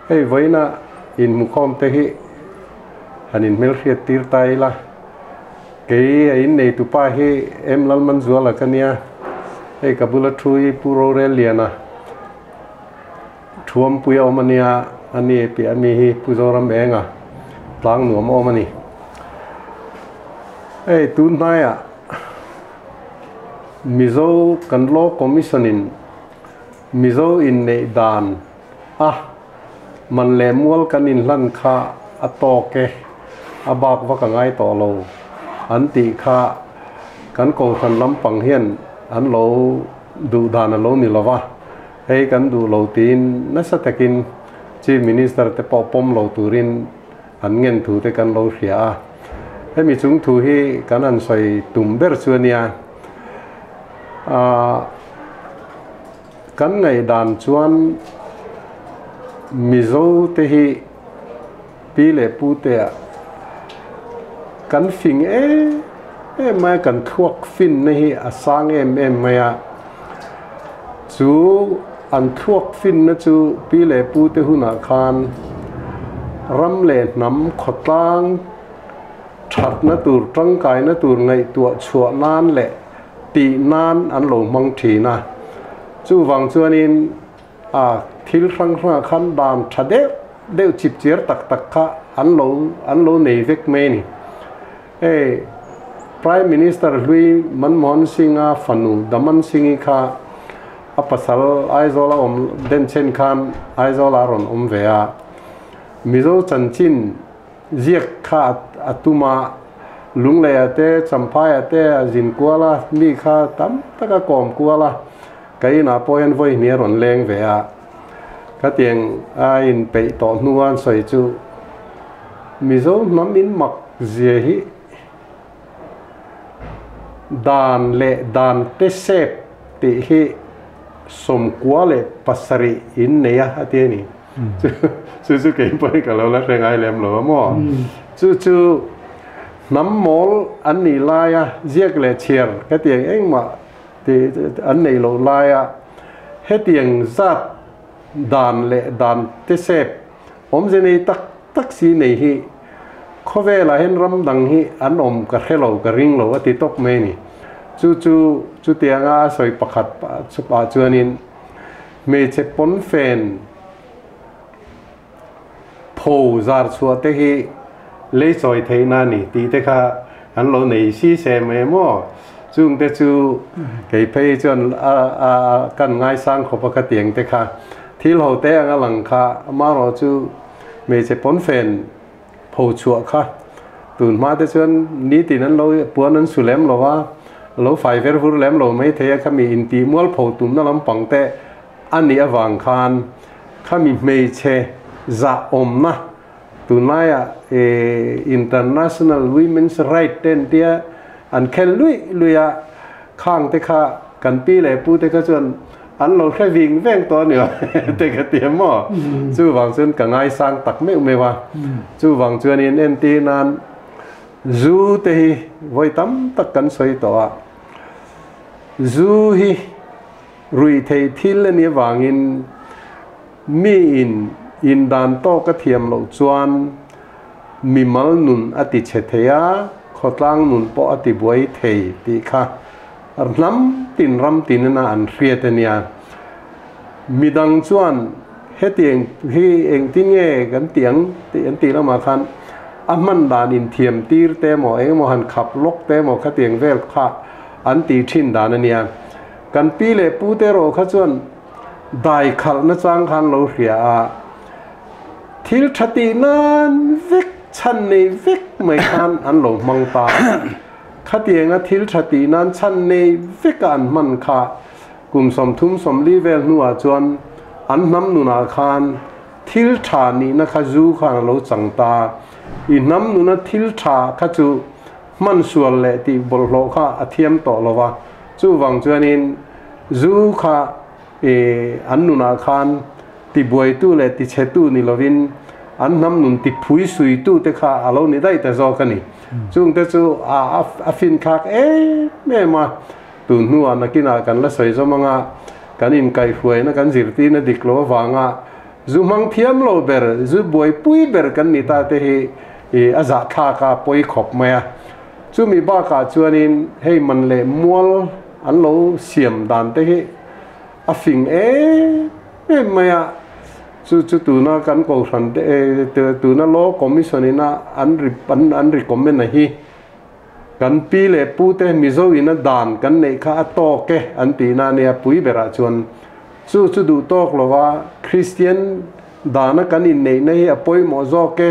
hey với na in mukom te hi hanin mel khiat tir tai la cái in nei tu pa hi em lal man zuala kania hey kabula thui puro reliana thuam puya omania ani pi ami hi puzoram enga tlang nuam omani hey tun naya mizo kanlo commissionin mizo in nei dan man le mual kanin lan kha atoke abak wa ka ngai to lo an ti kha kan ko than lampang hian an lo du dan lo ni lova hei kan du lo tin na sa takin chief minister te pom lo turin an ngen thu te kan lo hria he mi chung thu hi kan an soi tum ber chuania kan ngai dan chuan mizo te hi pile pute kan fing mai kan thuak fin hi asang em maya chu an thuak fin na chu pile pute huna khan ram le nam khotang that na tur tang kai na tur ngai tua chua nan le ti nan an lo mang thi na chu wang chuanin thil rang rang khan dam thade deu chip chiar tak tak kha an lo nei vek me ni prime minister lui manmohan singa fanu daman singi kha apasal aizola den chen khan aizola ron vea mizo chanchin ziak kha atuma lungle ate champhai ate jin kuala mi kha tam taka kom kuala kai na poen voi ni ron leng vea ka tieng in pe to nuan soi chu mizo namin mak zia hi dan te sep ti hi som kuale pasari in neya atieni chu ke pai ka lo la rengai lem lo mo chu nam mol an ni la ya ziak le chier ka tieng eng ma ti an nei lo la ya he tieng zat dan te sep om je nei tak si nei hi khove la hen ram dang hi an ka khelo ka ring lo ati tok me ni chu tianga soi pakhat pa chuanin me che pon fen pho zar chua te hi le choi theina ni ti te kha an lo nei si se me mo chung te chu kei phei chon kan ngai sang kho pa ka tieng te kha thil ho te anga lang kha ma ro chu me che pon fen pho chua kha tun ma te chuan ni ti nan lo puan an sulem lo wa lo fai ver hur lem lo mai the kha mi in ti mual pho tum na lam pang te ani awang khan kha mi mei che za om na tunaya international women's right ten dia an khel luya khang te kha kan pi le pu te kha chuan an lo kha wing veng to ni te ka tiam mo chu wang chun ka ngai sang tak me wa chu wang chuan in en ti nan zu te hi voi tam tak kan soi to a zu hi rui thei thil ni wangin mi in dan to ka thiam lo chuan mi mal nun ati che theya khotlang nun po ati buai thei ti kha ram tin na an hriat ania midang chuan hetieng hi eng tin nge kan tiang ti an ti lama khan aman dan in thiam tir te mo mo han khap lok te mo kha tieng vel kha an ti thin dan ania kan pi le pu te ro kha chuan dai khal na chang khan lo hria a thil thati nan vek chan nei vek mai khan an lo mang ta kha tienga thil thati nan chan nei vek an man kha kum som thum som li vel nuwa chuan an nam nu na khan thil tha ni na kha zu khan lo chang ta I nam nu na thil tha kha chu man sual le ti bol lo kha athiam to lo wa chu wang chuanin zu kha an nu na khan ti buai tu le ti che tu ni lovin an nam nun ti phui sui tu te kha alo ni dai ta zo ka ni chung te chu a fin khak me ma tu nu an kina kan la soi zo manga kan in kai huai na kan zir ti na dik lo wanga zu mang thiam lo ber zu boi pui ber kan ni ta te hi aza tha ka poi khop maya chu mi ba ka chuanin hei man le mual an lo siam dan te hi a fing maya chu tu na kan ko san te tu na lo commission ina an recommend na hi kan pi le pu te mi zo ina dan kan nei kha to ke an ti na ne pui bera chuan chu du tok lo wa Christian dana kan in nei nei apoi mo zo ke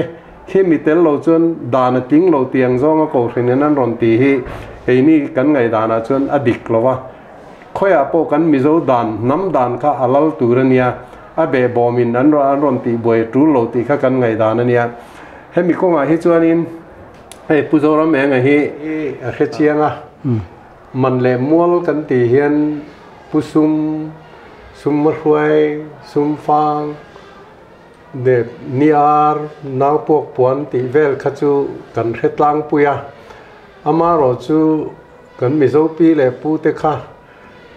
khi mi tel lo chuan dana ting lo tiang zo nga ko thrin nan ron ti hi ei ni kan ngai dana chuan adik lo wa khoya po kan mi zo dan nam dan kha alal turania abe bomin an ron ti boi tu lo ti kha kan ngai dana nia he mi ko nga hi chuanin hei pu zo ram eng hi a khe chianga man le mual kan ti hian pu sum ruai sum fang de niar nau pok puan ti vel kha chu kan hretlang puya ama ro chu kan mi zo pi le pu te kha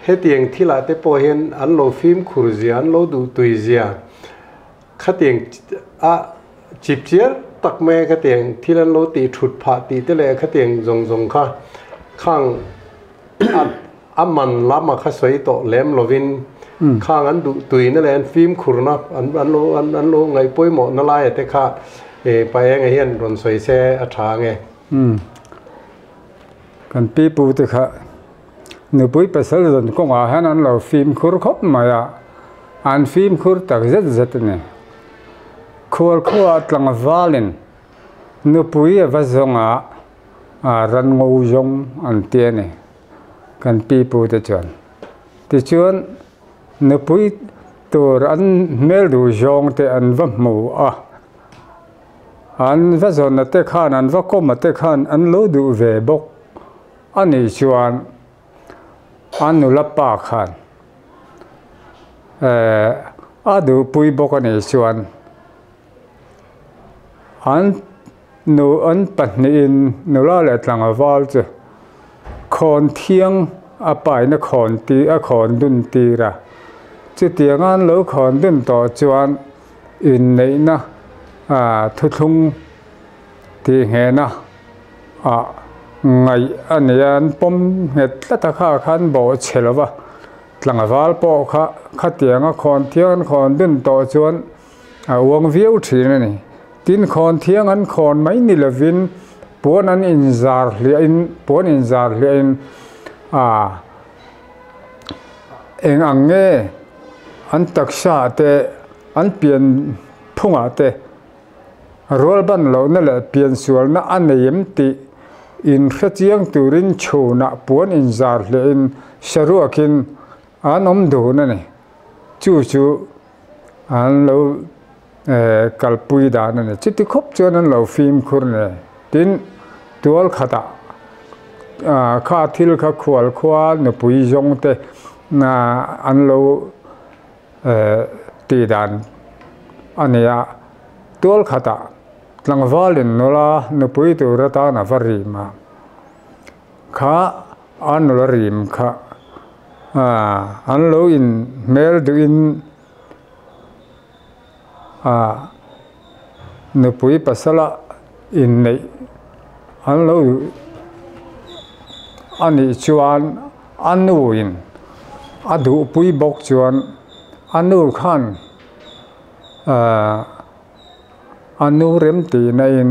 he tieng thila te po hian an lo phim khur zia an lo du tui zia kha tieng a chip chiar tak me kha tieng thilan lo ti thut pha ti te le kha tieng zong kha khang aman lama kha soi to lem lovin khang an du tui na len phim khurna an lo ngai poi mo na lai te kha pa eng hian ron soi se a tha nge kan pi pu te kha nu pui pasal ron ko nga han an lo phim khur khop ma ya an phim khur tak zet ne khol tlang valin nu pui va zonga ran ngou jong an te ne kan pi pu te chuan ti chuan nu pui tur an mel du jong te an va mu an va zon te khan an va kom te khan an lo du ve bok ani chuan an nu la pa khan a du pui bok ani chuan an nu an patni in nu la le tlang awal chu khon thiang a pai na khon ti a khon dun ti ra chu tiang an lo khon dun to chuan in nei na thu thung ti he na ngai anian pom het la ta kha khan bo chhelwa tlang awal po kha tiang a khon thiang khon dun to chuan wang viu thina ni tin khon thiang an khon mai ni lovin pon an in zar hlia in eng ange an taksha te an pian phunga te rol ban lo na le pian sual na anem ti in khachiang turin chuna pon in zar hlia in sharuakin anom du na ni chu an lo kalpui da na chiti khop chuan an lo phim khur ne tin tual khata kha thil kha khwal khwa na pui jong te na an lo ti dan ania tual khata tlangwalin nola na pui tu rata na vari ma kha an lo rim kha an lo in mel du in nu pui pasala in nei an lo ani chuan anu in adu pui bok chuan anu khan anu rem ti na in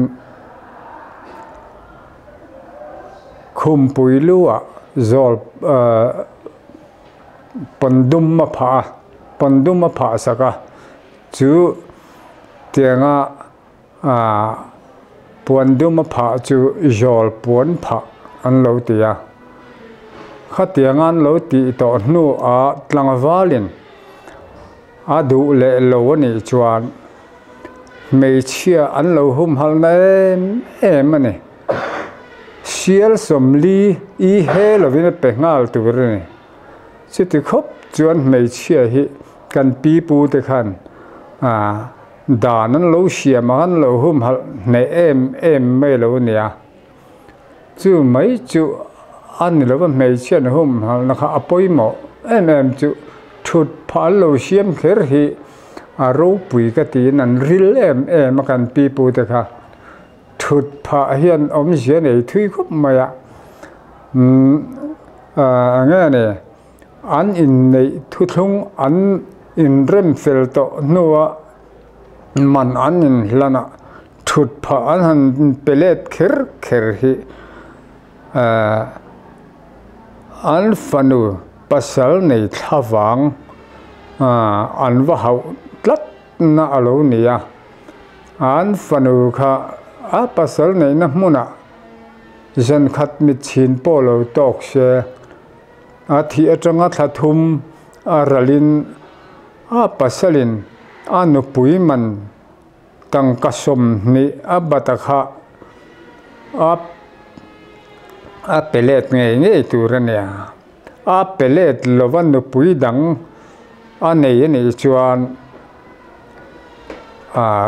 khum pui lua zol pandum ma pha saka chu tianga puan dum pha chu jol puan pha an lo tia khatiang an lo ti to nu a tlangwalin adu le lo ni chuan mei chia an lo hum hal na em ani sial somli I he lovin pe ngal tur ni chiti khop chuan mei chia hi kan pi pu te khan danan lo siam an lo hum hal ne em me lo nia chu mai chu an lo ba mei chen hum hal na kha apoi mo em chu thut phal lo siam kher hi รู้ปุยกตีนั่นริลมากันปีปูเตค่ะถุดผาเฮียนอมเสียในทุยคุบมาอ่ะงั้นเนี่ยอันอินในทุกทุ่งอันอินเริ่มเฟลโตนัวมันอันอินละนะถุดผาอันหันเปเลตเคิร์ฮีอันฟันูปัสสาวในท่าวังอันว่าเขาลัดน่าอารมณ์เนี่ยอันฟันูค่ะปัสสาวในน้ำมุนะฉันขัดมิชินโปโลตอกเชที่จังหวัดทัทุมรัลินปัสสาวลินนุปุยมันตั้งกสมนี่บัตรค่ะเปเลตไงตัวเนี่ยเปเลตลวันนุปุยดังนี่ชวน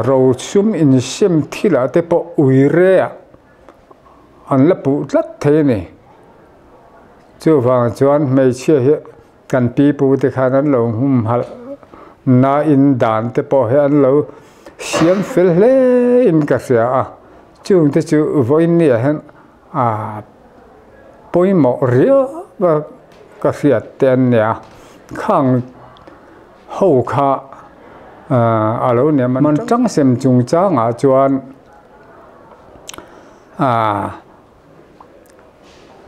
เราซุ่มอินเซมที่ละแต่พออุยเรียอันละปุลัดเทนี่จู่ฟังชวนไม่เชื่อกันปีปูที่ขนาดเราหุ่มหัลน่าอินดานแต่พอเห็นเราเสียงฟิลเลอินกัสยาจู่ที่จู่วันนี้เห็นปุยหมอเรียว่ากัสยาเต็นเนี่ยข้างหูขาอะไรเนี่ยมันจังเสียมจุงจ้างจวน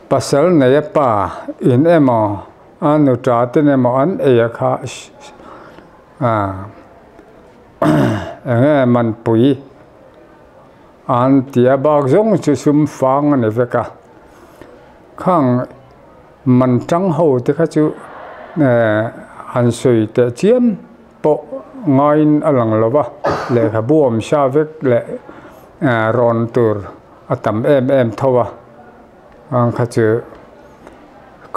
ปัสสาวะในป่าอินมอันนุตราตินอันค่ะมันปุยอันที่บางจงจะซุ่มฟังนี่เวกะข้างมันจังหูที่เขาจูอันสุยแต่เจียมปะงายอลังลบะเลยขบวมชาเวกเลยรอนตัวตั้มทว่าเขาจู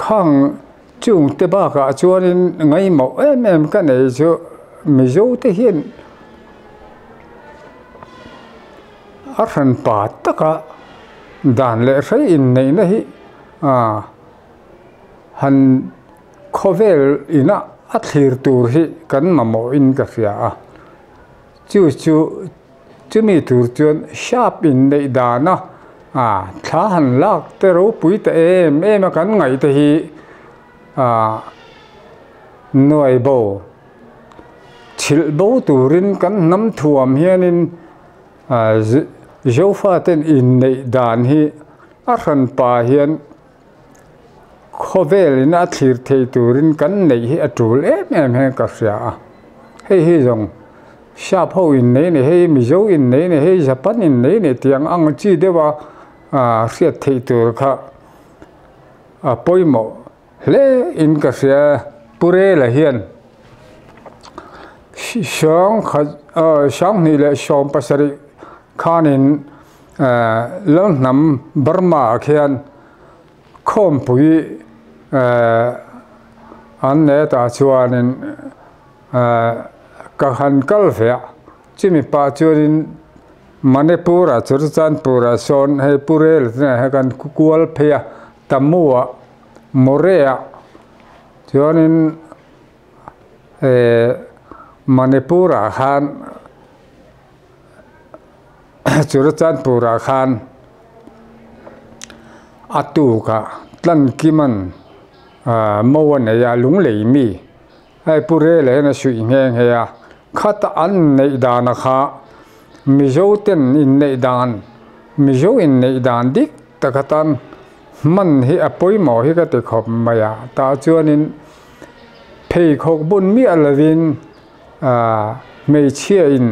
ข้างจุงเตบ้ากะจวนไงหมอกันไอ้จูไม่รู้ที่เห็นรันปาตกะด่านเล่ใช้อินในนี่ฮันโคเวลอินะอัดหิรตูร์ฮีกันมาโมอินกัสยาจู่มีตูร์จวนชาบอินในด่านนะถ้าหันลักเตรู้ปุยแต่มากันไงแต่ฮีหน่วยโบชิลโบตูรินกันน้ำท่วมเฮียนินเจ้าฟ้าเต้นอินในด่านฮีรันปาเฮียนโคเวลินอัดหิรเทตูรินกันในฮีอัตุลเฮกัสยาเฮ้ยจงชาบเขาอินในนี่เฮ้มิโจอินในนี่เฮ้ญี่ปุ่นอินในนี่ที่อังจีเดว่าเสียเทตูร์ค่ะปอยโมเลอินกัสยาปุเรลเฮียนช่างนี่แหละช่างภาษาริขานินเล่นน้ำบาร์มาเขียนคอมปุยอันนี้ตาชวนินกัหันกัลเฟียจิมีป้าชวนินมันเปูระจุดจันปูระโซนให้ปุเรลเนี่ยให้กันกัวลเพียตัมมัวโมเรียชวนินมันปูระขานจุดจันปูระขานอัตุกะตันกิมันเมื่อวันนี้ลุงเลยมีไอ้ปุเรเลยนะสุยเงี้ยเฮียขัดอันในดานะคะมิโจเต็นอินในดานมิโจอินในดานดิกตะขันมันเฮียปุยหมอเฮียก็ติดขบมายาตาจวนินเพยขบบุญมีอะไรวินไม่เชื่ออิน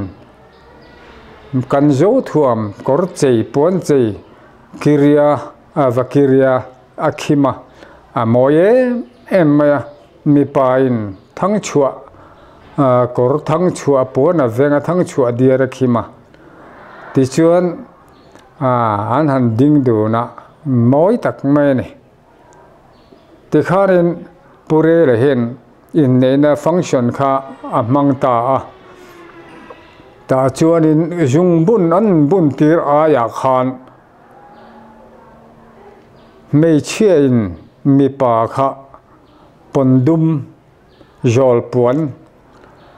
กันโจทวมกอร์เจปวนเจกิริยาวากิริยาอาคิมาโมเยมามีปายนทั้งชัวกอร์ทั้งชัวปวนเวงทั้งชัวเดียร์คิมาที่ชวนอันหันดิ้งดูนะมอยตักไม่เนี่ยที่ข้าเรียนปุเรลเห็นอินในฟังก์ชันข้ามังตาชวนอินจุงบุญอันบุญตีร์อายาขานไม่เชื่ออินมีปาค่ะปนดุมจอลปวน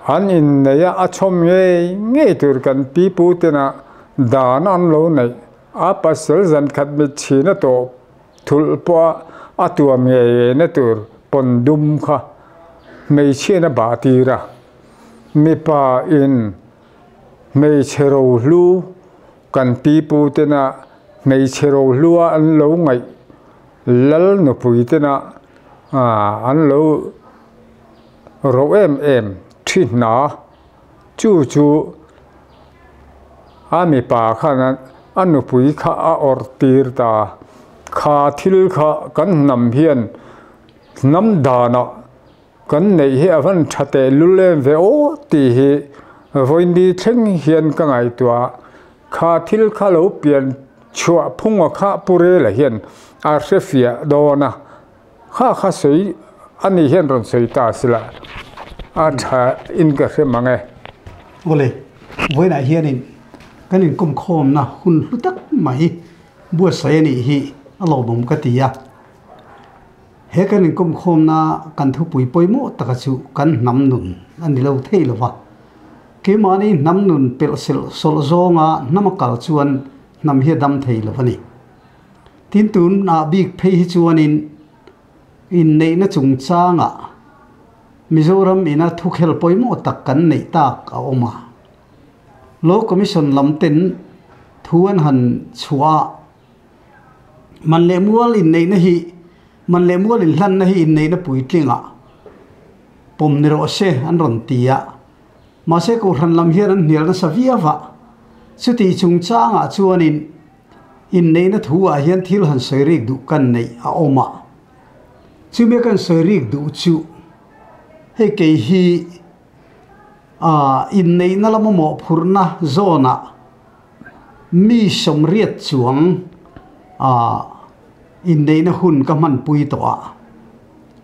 an in này á chom nghe tur kan pi pu te na dan an lo này á pasal zan khat mi chi na to thul po a tuam ye na tur pon dum kha mei che na ba ti ra mi pa in mei chero lu kan pi pu te na mei chero lu an lo ngai lal no pui te na an lo ro em thi na chu ami pa khan anu pui kha a or tir ta kha thil kha kan nam hian nam da na kan nei he avan thate lule ve o ti hi voin di theng hian ka ngai tua kha thil kha lo pian chua phunga kha pure la hian a refia dona kha sei ani hian ron sei ta sila a tha in ka se mangai ole voi na hian in kan in kom khom na hun hlutak mai bua sai ni hi alo bom ka tia he kan in kom khom na kan thu pui poimo taka chu kan nam nun ani lo thei lova ke mani nam nun pel sel sol zonga namakal chuan nam hi dam thei lovani tin tun na big phei hi chuan in nei na chung changa Mizoram ina thukhel poimo tak kan nei tak a oma law commission lamten thuan han chua man le mual in nei na hi man le mual in hlan na hi in nei na puitlinga pom ni ro se an ron tia ma se ko ran lam hian an hnial na savia wa chuti chung changa chuan in nei na thu a hian thil han soirik du kan nei a oma chu me kan soirik du chu he ke hi in nei na lama mo phurna zona mi somriat chuang in nei na hun ka man pui to a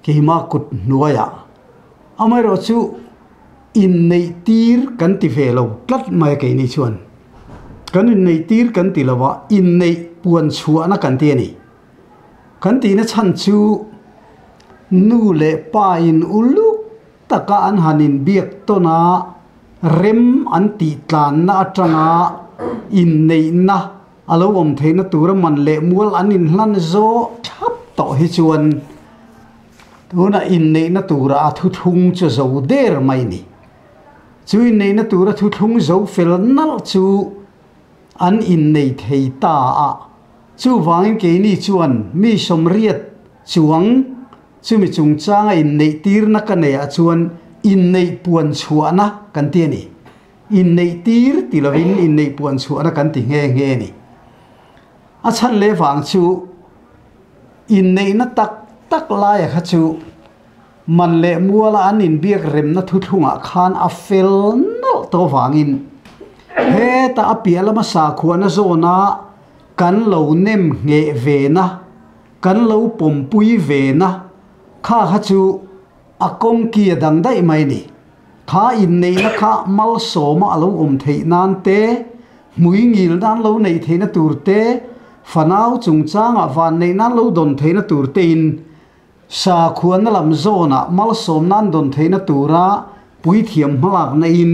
ke ma kut nuaya amai ro chu in nei tir kan ti velo tlat mai ke ni chuan kan in nei tir kan ti lawa in nei puan chua na kan ti ni kan ti na chan chu nu le pa in ulu taka an hanin biak to na rem an ti tlan na atanga in nei na alo om theina tura man le mual an in hlan zo thap to hi chuan tuna in nei na tura a thu thung chu zo der mai ni chu in nei na tura thu thung zo fel nal chu an in nei thei ta a chu wangin ke ni chuan mi somriat chuang chu mi chung changa in nei tir na ka nei a chuan in nei puan chuana kan ti ni in nei tir tilovin in nei puan chuana kan ti nge ni a chan le wang chu in nei na tak la ya kha chu man le muala an in biak rem na thu thunga khan a fel no to wangin he ta apiala ma sa khuana zona kan lo nem nge ve na kan lo pom pui ve na kha chu akong kia dang dai mai ni kha in nei na kha mal so ma alo thei nan te mui ngil dan lo nei thei na tur te fanau chung changa van nei nan lo don thei na tur te in sa khuan na lam zona mal som nan don thei na tura pui thiam malak na in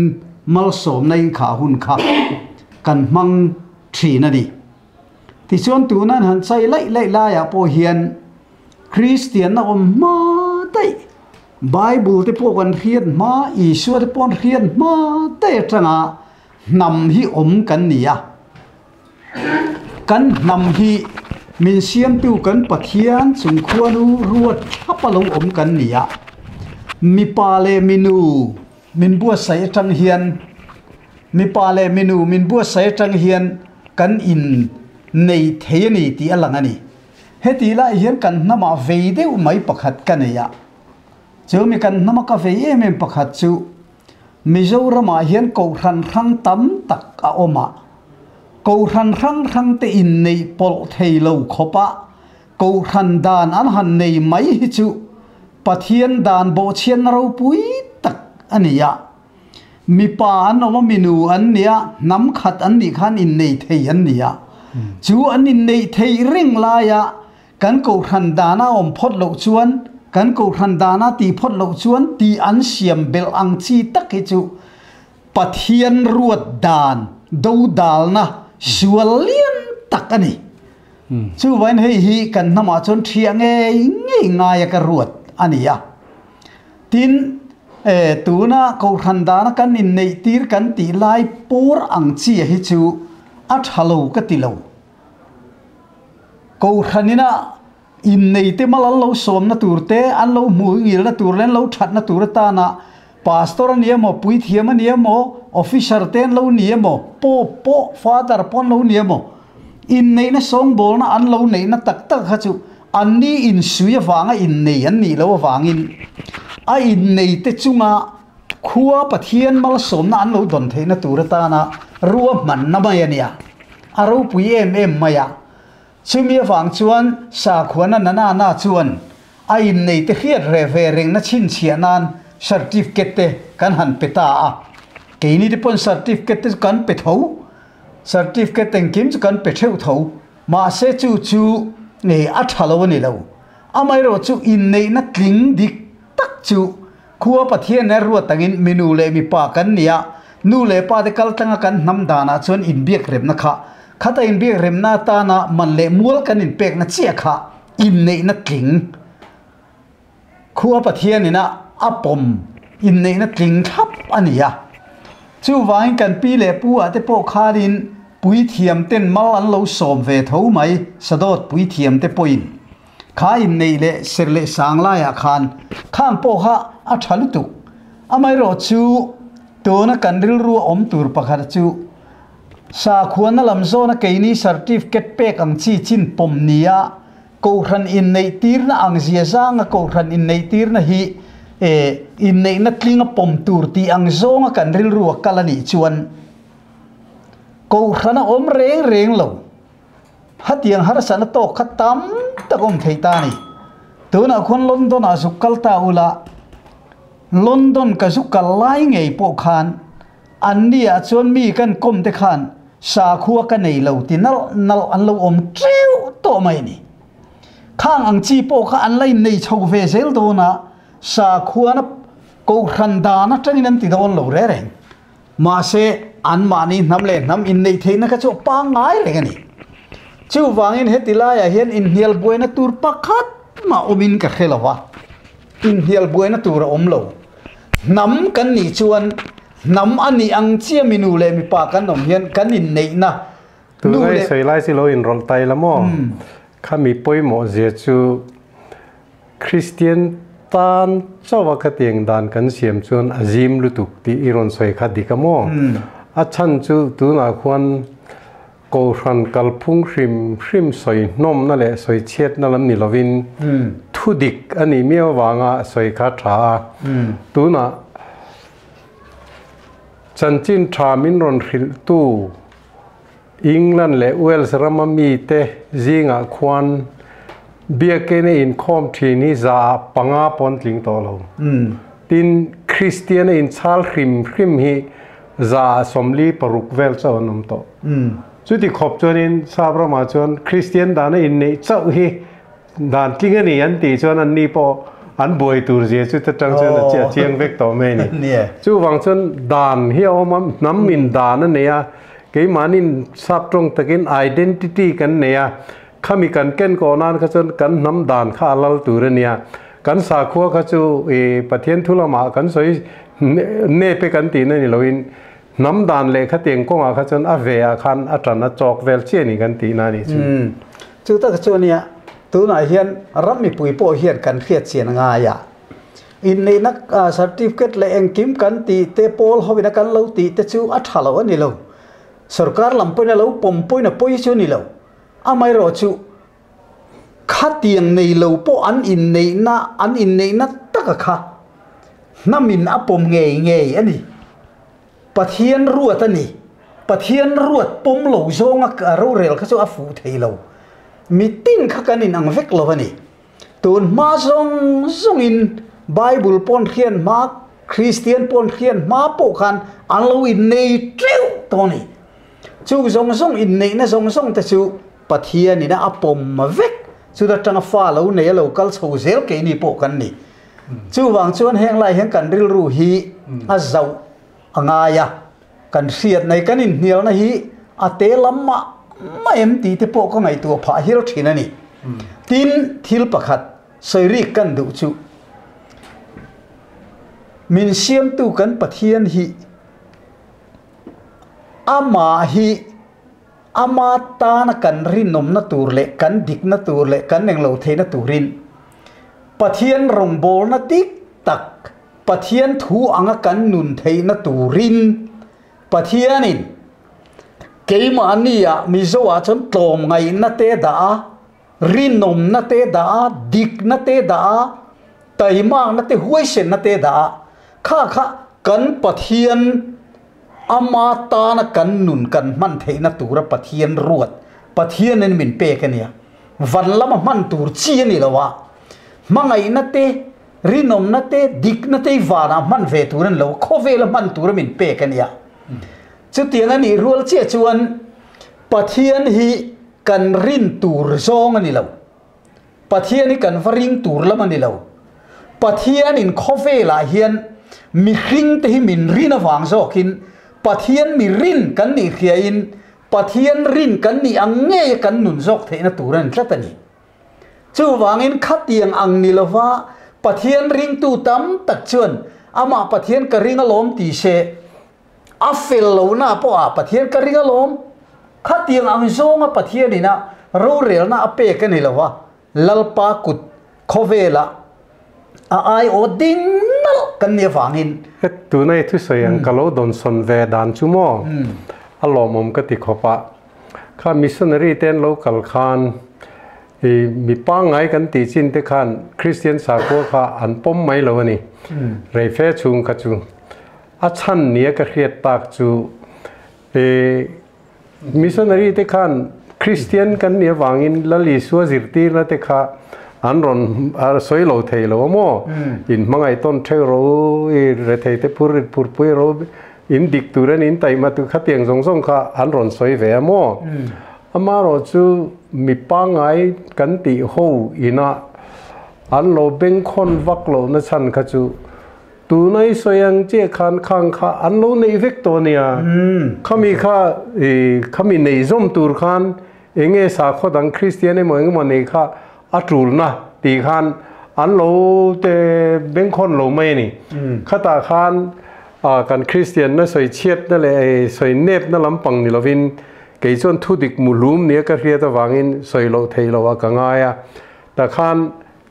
mal som na in kha hun kha kan mang thi na ni ti chuan tu nan han chai lai la ya po hian Christian na ma dai Bible te po kan rian ma Isua te pon rian ma te tanga nam hi kan nia kan nam hi min siam tu kan pathian chung khuanu ruat thapalong kan nia mi pa le minu min bua sai tang hian mi pa le minu min bua sai tang hian kan in nei theini ti alangani heti la hian kan nama veide mai pakhat kaneya chu mi kan nama ka ve em pakhat chu Mizoram a hian ko ran rang tam tak a oma ko ran rang te in nei pol thei lo khopa ko ran dan an han nei mai hi chu pathian dan bo chen ro pui tak ania mi pa an oma minu an nia nam khat an ni khan in nei thei an nia chu an in nei thei ring la ya kan ko ran dana om phot lo chuan กันกูรันดานาตีพดเหล่าชวนตีอันเสียมเบลอังชีตักให้จูปะเทียนรวดดานดูดาลนะสวลเลียนตักอันนี้ชูวันให้ฮีกันนมาจนเทียงง่ายกระรวดอันนี้อ่ะทินตัวน่ะกูรันดานะกันอินในตีร์กันตีไล่ปูร์อังชีให้จูอัดฮัลโหลก็ตีเหล่ากูรันนี่นะอินในเตมาลเราสมนะตูร์เตอันเราหมู่งิลนะตูร์เล่นเราชัดนะตูร์ตานะพาสตอร์เนี่ยโมปุยเทียมันเนี่ยโมออฟฟิเซอร์เตนเราเนี่ยโมโปฟาดาร์ปอนเราเนี่ยโมอินในนะสองบอลนะอันเราในนะตักฮัจูอันนี้อินสุยฟังอินในอันนี้เราฟังอินอินในเตจุงะขัวปะเทียนมาลสมนะอันเราดนเทนะตูร์ตานะรัวมันนะมาอย่างเนี้ยอารูปุยมาอย่างชิมีฟังชวนสาขวนันน่าชวนอินในเตเขียดเรเวริงนะชินเชียนันcertificate kan han peta a keini de pon certificate kan pe tho certificate teng kim kan pe theu tho ma se chu ne a thalo ni lo amai ro chu in nei na tling dik tak chu khuwa pathian na ru tangin minu le mi pa kan nia nu le pa de kal tanga kan nam dana chon in biak rem na kha khata in biak rem na ta na man le mul kan in pek na chia kha in nei na tling khuwa pathian ni na a pom in nei na tling thap ania chu wang kan pi le pu ate po kharin pui thiam ten mal an lo som ve tho mai sadot pui thiam te poin kha in nei le serle sangla ya khan khang po ha a thalu tu amai ro chu to na kan ril ru om tur pakhar chu sa khuan na lam zo na keini certificate pek ang chi chin pom nia ko ran in nei tir na ang zia zang ko ran in nei tir na hi in nei na tlinga pom tur ti ang zonga kan ril ruak kalani chuan ko khana om reng lo hatiang harasana to khatam takom theita ni tuna khon london a sukal ta ula london ka sukal lai ngei po khan annia chuan mi kan kom te khan sa khuwa ka nei lo ti nal an lo om treu to mai ni khang ang chi po kha an lai nei chho ve sel do na sa khuwa na ko khanda na tani nan ti don lo re reng ma se an mani nam le nam in nei theina ka chu pa ngai le ni chu wangin hetila ya hian in hial buena tur pakhat ma omin ka khelawa in hial buena tur om lo nam kan ni chuan nam ani ang chia minu le mi pa kan nom hian kan in nei na tu lai sei lai si lo in rol tai la mo khami poi mo je chu christian tan chawa ka tiang dan kan siam chuan azim lutuk ti iron soi kha dikamo a chan chu tu na khwan ko ran kalphung hrim soi nom na le soi chet na lam ni lovin thudik ani mewa wanga soi kha tha tu na chanchin tha min ron khil tu England le Wales ramami te zinga khwan bia kene in khom thini za panga pon tling to lo tin christian in chal khrim hi za somli paruk vel chawnum to chuti khop chonin sabra ma chon christian dana in nei chau hi dan tling ani an ti chon an ni po an boi tur je chu ta tang chon cha chiang vek to me ni chu wang chon dan hi om nam min dan ne ya ke manin sap trong takin identity kan ne ya khami kan ken ko nan kha chon kan nam dan kha lal tur ania kan sa kho kha chu pathian thulama kan soi ne pe kan ti na ni loin nam dan le kha teng ko nga kha chon a ve a khan a tran a chok vel che ni kan ti na ni chu ta chu nia tu na hian rammi pui po hian kan khiat chen nga ya in nei nak certificate le eng kim kan ti te pol hobina kan lo ti te chu a thalo ani lo sarkar lampoi na lo pompoi na poi chu ni lo amai ro chu khatiang nei lo po an in nei na taka kha namin apom ngei ani pathian ruat ani pathian ruat pom lo zonga ka ro rel kha chu afu thei lo mitin kha kanin ang vek lo ani tun ma zong in bible pon khian ma christian pon khian ma po khan an lo in nei treu to ni chu zong in nei na zong te chu pathian ni na apom ma vek chu da tanga fa lo nei lo kal chho zel ke ni po kan ni chu wang chuan heng lai heng kan ril ru hi a zau anga ya kan riat nei kan in hnial na hi ate lamma ma em ti te po ko ngai tu pha hil thina ni tin thil pakhat soiri kan du chu min siam tu kan pathian hi ama hi ama ta na kan rin nom na tur le kan dik na tur le kan neng lo the na turin pathian rong bol na tik tak pathian thu anga kan nun thei na turin pathianin keima ania mizoa chon tlom ngai na te da rin nom na te da dik na te da taimang na te huai sen na te da kha kha kan pathian ama ta na kan nun kan man thei na tura pathian ruat pathian en min pe ka nia van lama man tur chi ni lawa mangai na te rinom na te dik na te vana man ve turan lo khove la man tur min pe ka nia chu tiang ani rual che chuan pathian hi kan rin tur zong ani lo pathian hi kan varing tur lam ani lo pathian in khove la hian mi hring te hi min rin awang zokin pathian mi rin kan ni khia in pathian rin kan ni ange kan nun zok theina turan tlatani chu wangin khatiang ang ni lova pathian ring tu tam tak chuan ama pathian ka ring alom ti se a fel lo na po a pathian ka ring alom khatiang ang zonga pathian ina ro rel na ape ka ni lova lalpa kut khovela a ai o ding nal kan ni wangin tu nei thu soyang kalo don son ve dan chu mo alomom ka ti khopa kha missionary ten local khan e mi pa ngai kan ti chin te khan Christian sa ko kha an pom mai lo ni re fe chung ka chu a chan nia ka khiat tak chu e missionary te khan Christian kan ni wangin lali suwa zirti na te kha an ron soi lo thei lo mo in mangai ton thei ro e re thei te pur pui ro in dik turan in tai ma tu khatiang jong jong kha an ron soi ve mo ama ro chu mi pa ngai kan ti ho ina an lo beng khon vak lo na chan kha chu tu nai soyang che khan khang kha an lo nei vek to nia khami kha e khami nei zom tur khan enge sa kho dang Christian e mo eng mo nei kha atul na ti khan an lo te beng khon lo mai ni khata khan kan Christian na soi chiat na le soi nep na lampang ni lovin ke chon thu dik mulum ne ka ria ta wangin soi lo thei lo wa ka nga ya ta khan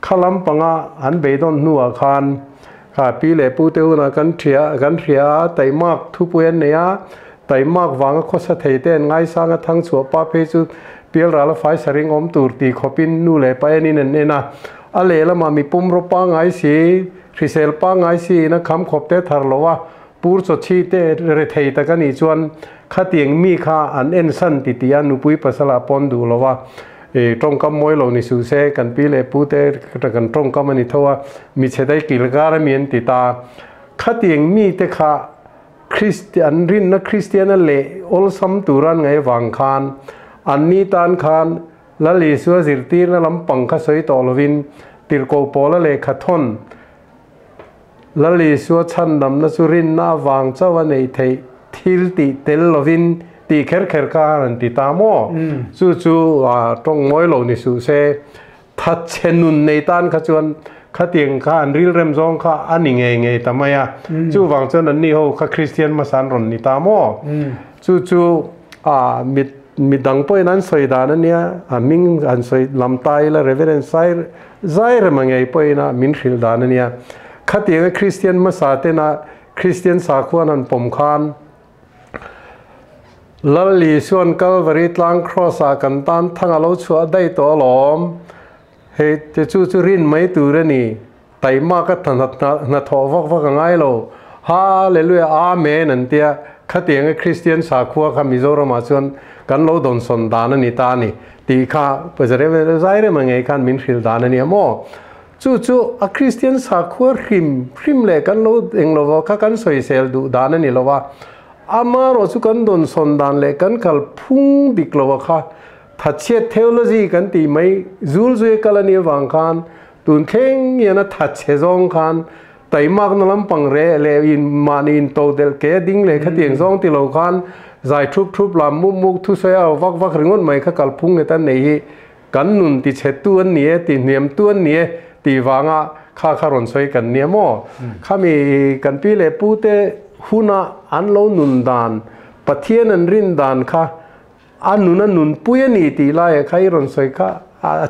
khalam panga an be don nu a khan kha pi le pu te na kan thria tai mak thu puan ne ya tai mak wang kho sa thei ten ngai sang a thang chu pa phe chu pial ra la fai saring om tur ti khopin nu le pa ni ne na a le la ma mi pum ro pa ngai si risel pa ngai si na kham khop te thar lo wa pur cho chi te re thei ta ka ni chuan khatiang mi kha an en san ti ti anu pui pasala pon du lo wa e tong kam moi lo ni su se kan pi le pu te kan tong kam ani thowa mi chedai kil gar mien ti ta khatiang mi te kha Christian rin na Christian le ol sam turan ngai wang khan an ni tan khan la li suwa zirtir na lam pang kha soi to lovin tir ko pola le khathon la li suwa chan nam na surin na wang chawa nei thei thil ti tel lovin ti kher ka an ti ta mo chu tong moi lo ni su se that chenun nei tan kha chuan khatiang kha an ril rem zong kha ani nge tamaya chu wang chen an ni ho kha Christian ma san ron ni ta mo chu mi dang poi nan soi da na nia a ming an soi lam tai la reverend zai re mangai poi na min khil da na nia khatiang Christian ma sa te na Christian sa khuan an pom khan lali suan Calvary tlang cross a kan tan thanga lo chua dai to lom he te chu rin mai tu re ni tai ma ka than na tho vak ngai lo hallelujah amen an tia khatiang Christian sa khua kha Mizoram a chuan kan lo don son dan ani ta ni ti kha pazare zai re mangai khan min khil dan ani mo chu a Christian sa khua hrim le kan lo eng lo kha kan soi sel du dan ani lo wa ama ro chu kan don son dan le kan kal phung dik lo kha ทัดเชียเทคโนโลยีกันตีไม่จูลจุยกันนี่วางคันตุนเข่งยันทัดเชซองคันแต่มากนั่นลำปังเร่เลยอินมานินโตเดลเกดิ้งเลยขัดเตียงซองติโลคันใจทุบลำมุกทุเสียวักเรื่องไม่ขัดกัลพุงในตันนี้กันนุนติเชตัวนี้ติเนียมตัวนี้ตีวางอ่ะข้าคารอนสวยกันเนี่ยมั่วข้ามีกันปีเล่ปูเตหุนาอันเรานุนดานปะเทียนันรินดานข้าอันนุนปุยนี่ตีไล่ใครรอนสวยข้า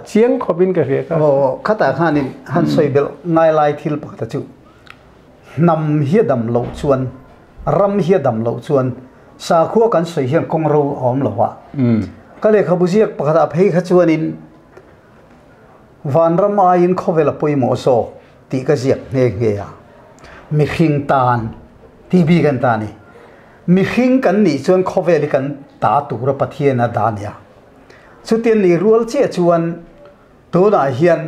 เชียงขบินกันเรียกโอ้ข้าแต่ข้านี่ฮันสวยเบลง่ายไล่ทิลปกติจุนำเฮียดำเหลาชวนรำเฮียดำเหลาชวนสาขัวกันสวยเฮียงกงรูหอมเหลาวะก็เลยขบุเชียกปกติให้ขจวนินวันรำอายินเขาเวลาปุยหมอโซตีกระเจียกเงียมีขิงตาลที่บีกันตานี่มีขิงกันนี่ชวนเขาเวลิกันตาตุระปะเทียนดานยาสุดที่นี่รัวเชี่ยชวนตัวน่าเฮียน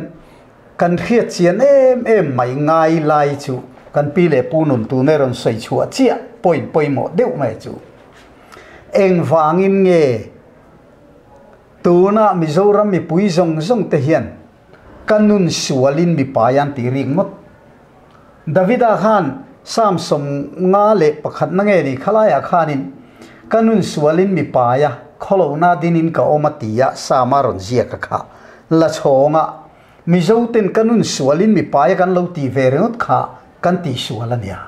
กันเขียดเชียนไม่ง่ายลายจูกันปีเล่ปูนุนตัวในรอนใส่ชัวเชี่ยปอยหมดเดียวไม่จูเอ็งฟังอินเงตัวน่ะมิโซรัมมีปุยซงเทียนกันนุนสวลินมีปายันตีริงหมดดาวิดาขานสามสมงาเล็ปขัดนังเอริขลายอาขานินกันนุนสวลินมีปายะขลาวนาดินินกับอมาติยะสามารถเจียกค่ะละชงะมิโซตินกันนุนสวลินมีปายะกันเราตีเวรนุดค่ะกันตีสวลันยา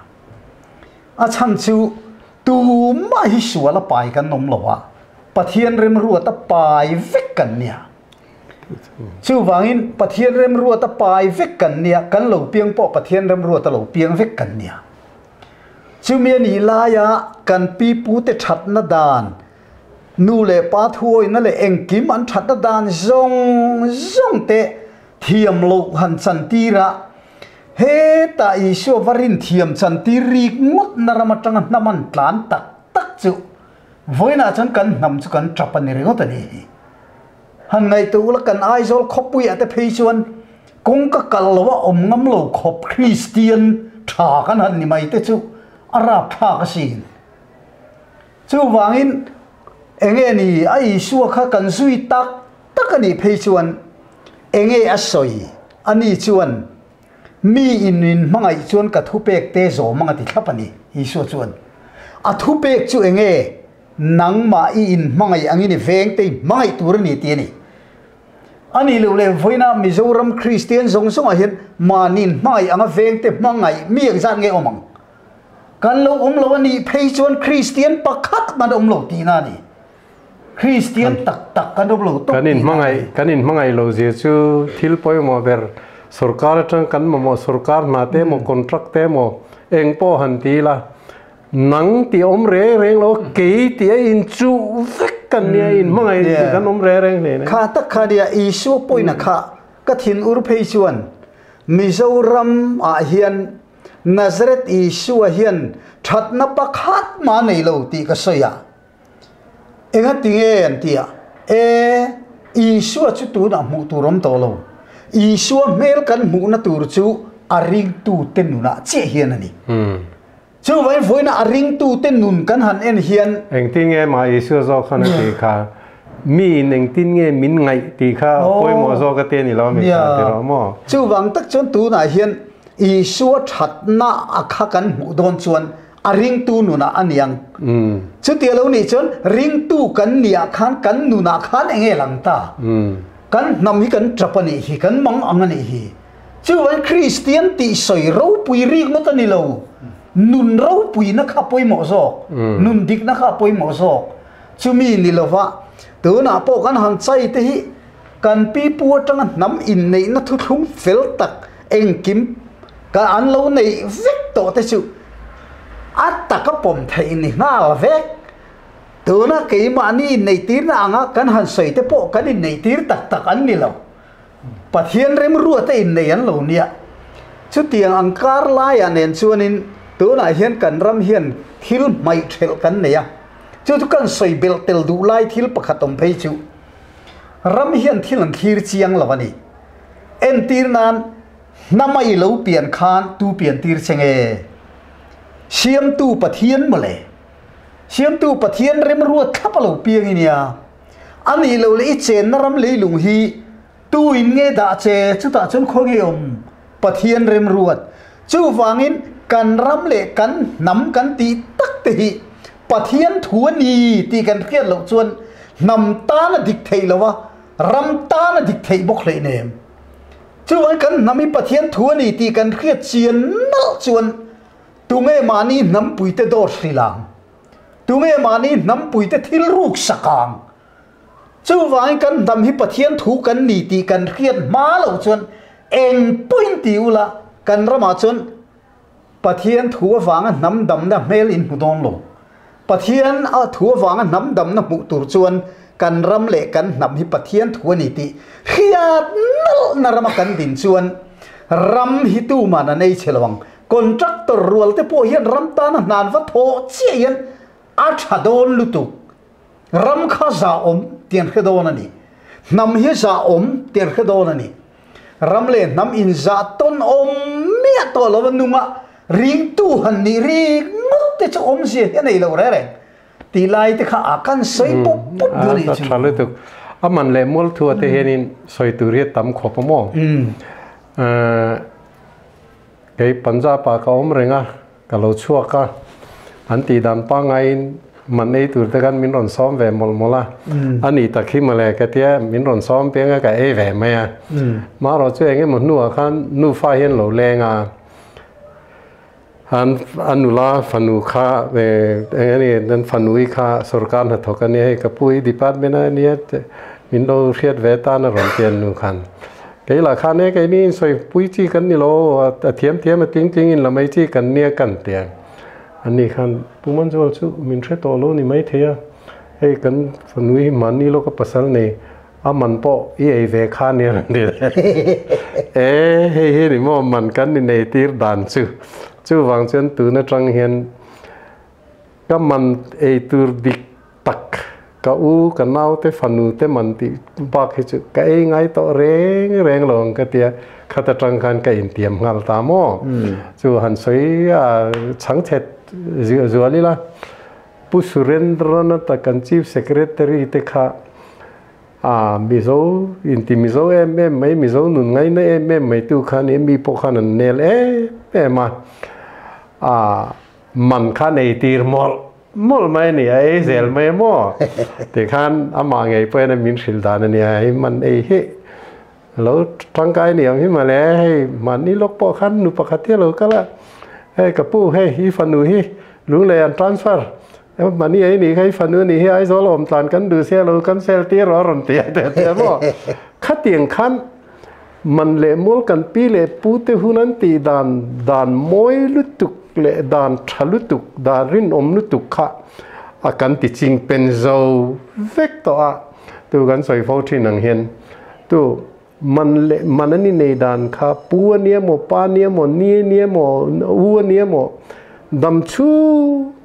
อาชันจูตูมาฮิสวลปายกันนมหลวะปะเทียนเริ่มรัวตะปายเวกกันเนี่ยชื่อวางินปะเทียนเริ่มรัวตะปายเวกกันเนี่ยกันเหลาเปียงปอปะเทียนเริ่มรัวตะเหลาเปียงเวกกันเนี่ยชื่อเมียนีลายะกันปีปูเตชัดนาดานนูเลปาทวยนั่นแหละเองกิมันชัดนาดานซงเตเทียมโลหันสันติระเฮตาอิชวารินเทียมสันติริกมุดนารมาจังน้ำมันตลานตักจุวันนั้นฉันกันนำจุกันจับปนิริงตันนี้ฮันไงตัวละกันไอโซลขบปุยแต่เพชวนกงก็กล่าวว่าอมน้ำโลขบคริสเตียนถากันฮันนี่ไม่เตจุอาราบถากสินจูวางินเองนี่ไอชัวข้ากันซุยตักกันนี่เพชวนเองอัศยอันนี้ชวนมีอินมังไอชวนกับทุเปกเตโซมังติขับอันนี้อีชัวชวนอัทุเปกจูเองนังมาอินมังไออันนี้เวงเตมังไอตัวนี้เตียนี่อันนี้เราเลยไฟน่ามิโซรัมคริสเตียนสงอาเห็นมานินมังไออันเวงเตมังไอมีอย่างสั้นไงอมังกันเราเราวันนี้เพชวนคริสเตียนประคัดมาดมเราตีน่านี่คริสเตียนตักกันดมเรากันนินมังไอเราเสียชูทิลปอยมาเบอร์สุรการจังกันมาสุรการนาเตมคอนทรักเตมเองพอหันตีละนังตีอมเร่งเราเกยตีอินจูเวกันเนี่ยอินมังไอกันอมเร่งเนี่ยข้าตักข้าเดียอิชูปอยนะข้าก็ทิ้งอุรเพชวนมิโซรัมอาเฮียนนาซาเรตอิชูอาเฮียนชัดนับประคัดมาในเราตีก็สยาเองติงอันตีอิชูจุดตัวน่ะมุตุรมโตเราอิชูเมลกันมุนตุรจูอาริงตูเต็นนุนะเจียเฮียนนี่จู่ไว้ฝนอาริงตูเต็นนุนกันหันเอ็นเฮียนเองติงมาอิชูโซขันตีข้ามีหนึ่งติงมินไงตีข้าป่วยหมอโซก็เตนี่เราไม่ทราบแต่เราหมอจู่วังตักจนตัวน่ะเฮียนอิชูชัดน่ะอักขันมุดอนชวนอาริงตูนุนะอันยังจู่เตียเรานี่จนริงตูกันเนี่ยขันกันนุนะขันเองหลังตากันนำให้กันจับนี่ฮีกันมังอังนี่ฮีจู่วันคริสเตียนตีสอยเราปุยริกนั่นนี่เรานุนเราปุยนักขับปุยหมอซอกนุนดิกนักขับปุยหมอซอกจู่มีนี่เราว่าตัวน่ะพอกันหันใจที่กันปีปัวจังน้ำอินในนัทุทุ่งเฟลตักเองกิมกันอันเราในเวกโตแต่จู่อัตตะก็ผมไทยนี่น่าเวกตัวน่ะเกี่ยมานี่ในตีน่ะอ่ะกันหันใส่แต่พวกกันในตีตักอันนี่เราปะเทียนเริ่มรัวแต่อินในอันเราเนี่ยชุดเตียงอังการลายอันเห็นชวนินตัวน่ะเห็นกันรำเห็นทิลไม่เทลกันเนี่ยชุดทุกกันใส่เบลเตลดูลายทิลประคัตอมเพจูรำเห็นทิลอังคีร์เชียงละวันนี้เอ็นตีนั้นน้ำไม่เหลวเปลี่ยนคานตูเปลี่ยนตีร์เชงเชียมตูปะเทียนมาเลยเชียมตูปะเทียนเริ่มรัวทับเราเปียงเนี่ย อันนี้เราเลยเจนนรำเลยลุงฮีตู้อินเงดาเจจุดตาจนโคกิอมปะเทียนเรมรวดจู่ฟังอินกันรำเละกันน้ำกันตีตักตีปะเทียนถัวนีตีกันเรียดเหล่าจวนนำตาณดิกเทยละวะรำตาณดิกเทยบกเลยเนมจู่วันกันนำมีปะเทียนถัวนีตีกันเรียดเจียนนั่จวนตุงเอมานีน้ำปุยเตดอร์สิลังตุงเอมานีน้ำปุยเตทิลรูกสักางจู่วันกันนำให้ปะเทียนถูกันนีตีกันเรียดมาเหล่าจวนเองปุยติวละกันรำมาจวนปะเทียนถัวฟังน้ำดำนะเมลินหุดอนลงปะเทียนถัวฟังน้ำดำนะมุตุรจวนกันรำเละกันนำให้ปะเทียนถัวนีตีเขียดนั่ลนรำกันดินจวนรำฮิตูมานันไอเชลวังคอนทรัคเตอร์รัวเตโพเฮียนรำตานนานวัดโถเจียนอาชาโดนลุตุรำข้าซาอมเตียนขดอนันนี่นำฮิซาอมเตียนขดอนันนี่รำเล่นนำอินซาต้นอมเมียตัวละวันนุ่มะริงตู้หันนี่ริงมุดเตจะอมเสียยังไงเราเร่ตีไล่เตข้าอาการใส่ปุ๊บปุ๊บดูดิจุดเลยตุกมันเล่มอลทัวเตเฮนินใส่ตุเรียตั้มขบมองไอ้ปัญจาปากอมเริงะกะโลชัวกะอันตีดันปังไงมันไอ้ตัวเด็กันมินรอนซ้อมแหวมมละอันนี้ตะขี้มาเลยกะเทียมินรอนซ้อมเพียงกะไอ้แหวมไหมอ่ะมาเราช่วยงี้มันนัวขันนูฟ้าเห็นเราแรงอ่ะอันนุลาฟันุข้าเอ้นี่นั่นฟันุอีข้าสุรการหัดทกันเนี่ยกับผู้ดิพาร์ตเมนต์เนี่ยมินเราเรียดเวตานรอนเตียนนูขันไอ้หลักฐานเนี่ยไอ้นี่สวยปุ้ยจีกันนี่โลเทียมมาจริงๆเราไม่จีกันเนี่ยกันเตียงอันนี้คันปุ่มันจะว่าชูมินเทโตโลนี่ไม่เทียไอ้กันฝันวิมันนี่โลกภาษาเนี่ยมันพอไอ้เวคานี่นั่นเดียเฮ้นี่มันกันในตีร์ดันชูวางเช่นตัวนั่นจังเห็นก็มันไอ้ตัวดิกตักก็กันเอาแต่ฝันแต่มันที่บักให้จุก็ไอ้ไงต่อแรงลงก็เตียข้าตจังกันก็อินเตียมงานตามอชูหันสวยช่างเท็ดจวลีละผู้สุเรนทรนัตกันชีฟเซกเรตรีเตค่ะมิโซอินติมิโซไม่มิโซนุนไงเนี่ยไม่ตุขันมีพวกขันเนลมามันขันไอตีร์มอลไม่เนี่ยไอเซลไม่มอแต่ขันมาไงเพื่อนมินสิลดานเนี่ยไอมันไอเฮแล้วร่างกายเนี่ยที่มาแล้วให้มันนี่ลกพอขันนุปกติเราก็ละให้กับผู้ให้ฮีฟันนูฮีลุงเลยอันทรานสเฟอร์มันนี่ไอ้นี่ให้ฟันนูนี่ให้ไอ้โซลอมตานกันดูเสียเรากันเซลตีรอรันเตียแต่ว่าขัดเตียงขันมันเละมูลกันปีเละปูเตหุนันตีดานมวยลุตุกเละดานทะลุตุกดานรินอมลุตุกขะอาการติดจริงเป็นโซเวกตัวตัวกันใส่ฟอที่นังเห็นตัวมันนั่นนี่ในด้านข้าปัวเนี้ยหมอป้าเนี้ยหมอเนี้ยหมอวัวเนี้ยหมอดำชู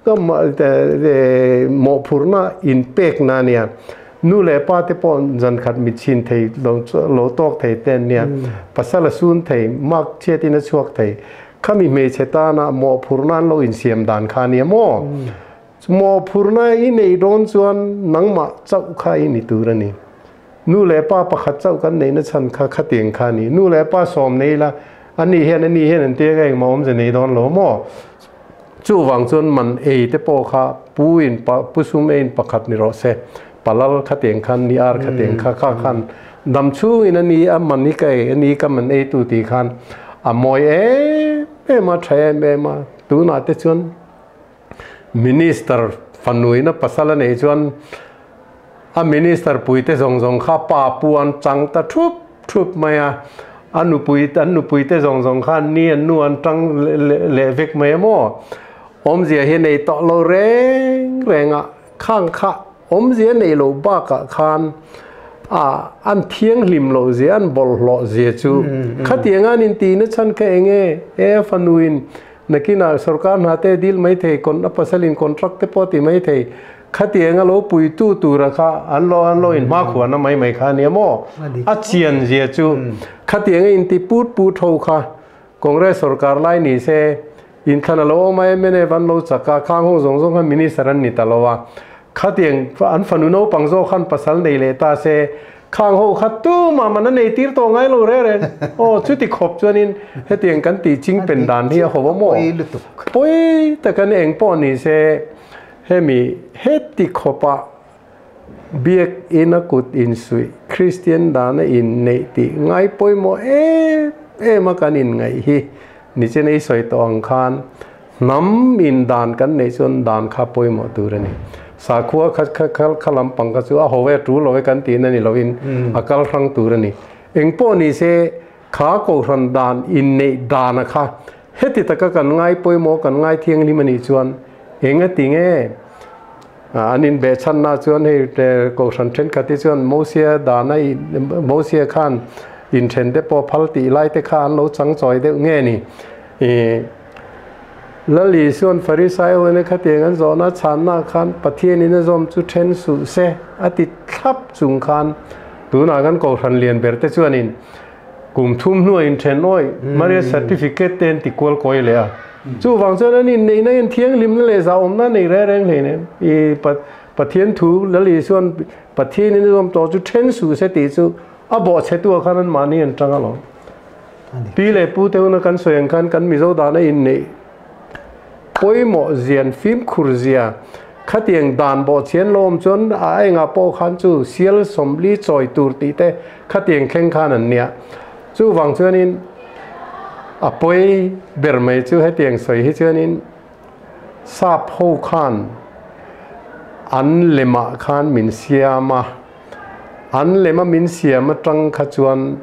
ก็มาแต่หมอพูร์น่าอินเป็กนั่นเนี่ยนู่นแหละป้าที่ป้อนจันขัดมิชินไทยโลตอกไทยเต้นเนี่ยภาษาละสุนไทยมักเชื่อที่นัชวกไทยข้ามีเมเชตานะหมอพูร์น่าโลอินเสียมด้านข้าเนี่ยหมอพูร์น่าอินในโดนส่วนนังมาเจ้าข้าอินตัวนี่นู่นแหละป้าประคัตเจ้ากันในนั้นฉันขัดเตียงขานี่นู่นแหละป้าสอมนี่ละอันนี้เห็นอันเตี้ยกันมองจะในตอนหล่อหม้อจู่วังจนมันเอเตโปข้าปูอินปุสุมเองประคัตนิโรเซปลาลขัดเตียงขันนี่อาร์ขัดเตียงข้าขันดำชูอินนี้มันนี่ไก่อันนี้ก็มันเอตุตีขันมอยมาใช้มาตัวน่าจะชวนมินิสเตอร์ฟันนุยนะภาษาละเนี่ยชวนมินิสเตอร์ปุยเตส่งข้าป่าปวนจังตะทุบมาอันนุปุยเตส่งข้านี่นวลจังเลเวกมาโมอมเสียเห็นในต่อเราแรงข้างข้าอมเสียในโลบ้ากะคานอันเทียงลิมโลเสียอันบอลโลเสียจูขัดยังงานอินตีนฉันแค่เองฟันนุยนักน่ะสุรการหาเตดิลไม่เทคนอัปสลินคอนทรัคเตปอติไม่เทขัดยังเราปุยตู้ราคาอันโลอินมากกว่านั้นไม่ข้าเนี่ยโมอาเชียนเสียจูขัดยังอินตีพูดเขาค่ะคอนเกรสสุรการไล่นี่เซอินขันโลไม่เนี่ยวันโลจักข้างห้องส่งข้ามินิสรันนี่ตลอด khát tiền anh phần nô bằng do khăn pasal này lệ ta sẽ khang hồ khát tu mà nó này tiết to ngay luôn đấy ô chút thì khop cho nên hết tiền cắn tì chính bên đàn hi hồ mò bôi ta cái này anh bỏ này sẽ hết mi hết thì khop à biết in a good in suy Christian đàn in này thì ngay bôi mò mà cái in ngay hi ni trên này soi to ang khan nắm in đàn cái này chọn đàn khá bôi mò tu rồi này sa khua khá làm bằng cái chỗ hồ về trú lối cái tiền này lối in akal răng tu rồi này anh po ni se khá cổ răn đàn in này đàn khá hết thì tất cả cái ngay bôi mò cái ngay thiêng ni mình đi chọn anh cái tiếng ấy anh in bé chân na chọn hay cổ răn trên cái tiếng chọn Moses đàn này Moses khan in trên để po phal ti lại te khan lo trắng choi de nghe ni lali son Pharisai one khate ngan zo na chan na khan pathian in zom chu then su se ati thap chung khan tu na gan ko than lian ber te chuan in kum thum nu in then noi maria certificate ten ti kol koi le a chu wang chuan an in nei na in thiang lim le za om na nei re reng le ne I pathian thu lali son pathian in zom to chu then su se ti chu a bo che tu khan an mani an tanga lo pi le pu te na kan soyang khan kan mi zo da na in nei poi mo zian phim khurzia khatiang dan bo chen lom chon ai nga po khan chu sial somli choi tur ti te khatiang kheng khan an nia chu wang chuan in a poi ber mai chu hetiang soi hi chuan in sap ho khan an lema khan min siama an lema min siama tang kha chuan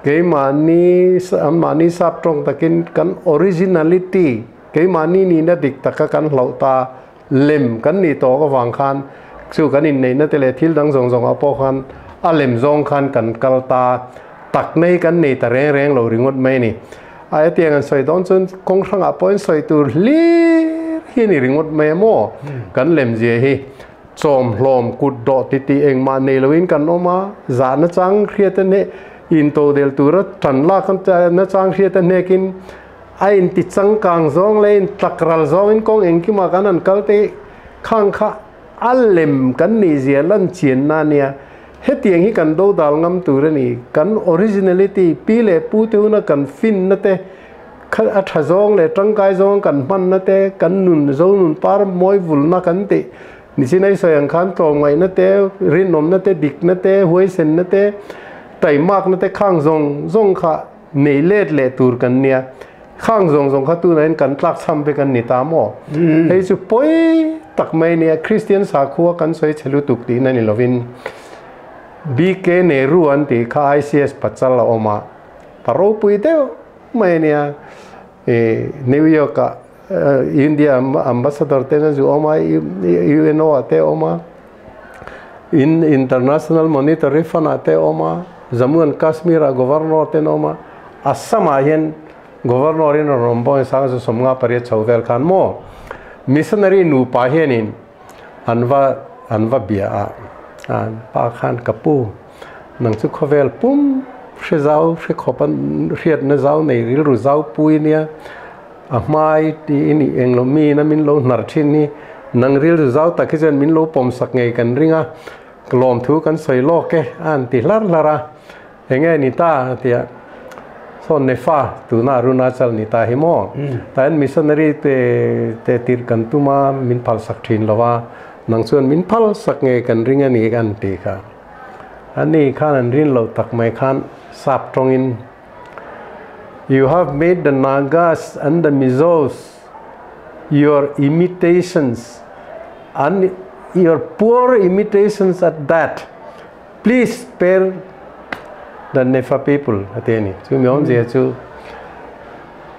ke mani sap trong takin kan originality cái mani ni na dik taka kan hlauta lem kan ni to ka wang khan chu kan in nei na tele thil dang zong zong apo khan a lem zong khan kan kalta tak nei kan nei ta reng reng lo ringot mai ni ai tiang an soi don chun kong thang a point soi tur li hi ni ringot mai mo kan lem je hi chom hlom kut do ti ti eng ma nei loin kan oma za na chang khriat ne in to del tur than la kan na chang khriat ne kin ai in ti chang kang zong lein takral zong in kong eng ki ma kan an kalte khang kha alem kan ni zia lan chien na nia hetiang hi kan do dal ngam tur ni kan originality pi le pu tu na kan fin na te kha a tha zong le tang kai zong kan man na te kan nun zo nun par moi vul na kan te ni sinai soyang khan to ngai na te rin nom na te dik na te hoi sen na te tai mak na te khang zong zong kha nei let le tur kan nia khang zong zong kha tu nain kan tlak sam pe kan ni ta mo hei chu poi tak mai nia Christian sa khuwa kan soi chelu tuk ti na ni lovin BK Nehru an ti kha ICS pachal oma paro pui de mai nia New York India ambassador te na ju oma UNO ate oma in International Monetary Fund ate oma Jammu and Kashmir governor te oma Assam hian governor in Rombo sang so somnga pare chawvel khan mo missionary nu pa hianin anwa bia an pa khan kapu nang chu khovel pum shezau she khopan riat na zau nei ril ru zau pui nia a mai ti ini englomi na min lo nar thin ni nang ril ru zau ta khijan min lo pom sak ngei kan ringa klom thu kan soi lo ke an ti lar lara enge ni ta tia son nefa tu na Arunachal ni ta hi mo tan missionary te tir kan tuma min phal sak thin lawa nang chuan min phal sak nge kan ringa ni kan ti kha ani khan an rin lo tak mai khan sap tongin you have made the Nagas and the Mizos your imitations and your poor imitations at that please spare the Nefa people ateni chu miom je chu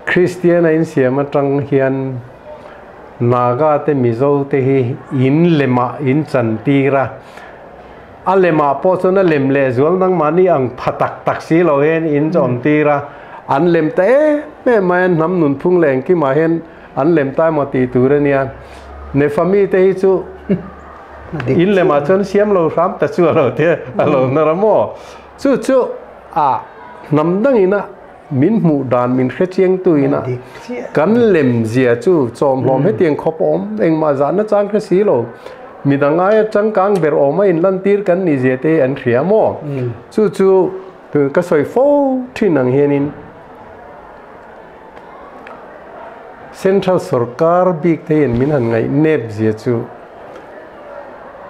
Christian in siam atang hian Naga te Mizo te hi in lema in chantira alema po chona lemle zol nang mani ang phatak taksi lo hen in chom tira an lem te me man nam nun phung leng ki ma hen an lem ta ma ti turania Nefa mi te hi chu in lema chon siam lo ram ta chu lo te alo naramo chu nam dang ina min mu dan min khe chiang tu ina kan lem zia chu chom hlom he tiang khop om eng ma zan na chang khe si lo mi dang ai chang kang ber oma in lan tir kan ni jete an khria mo chu tu ka soi fo thin ang hianin Central Sarkar big te in min han ngai nep je chu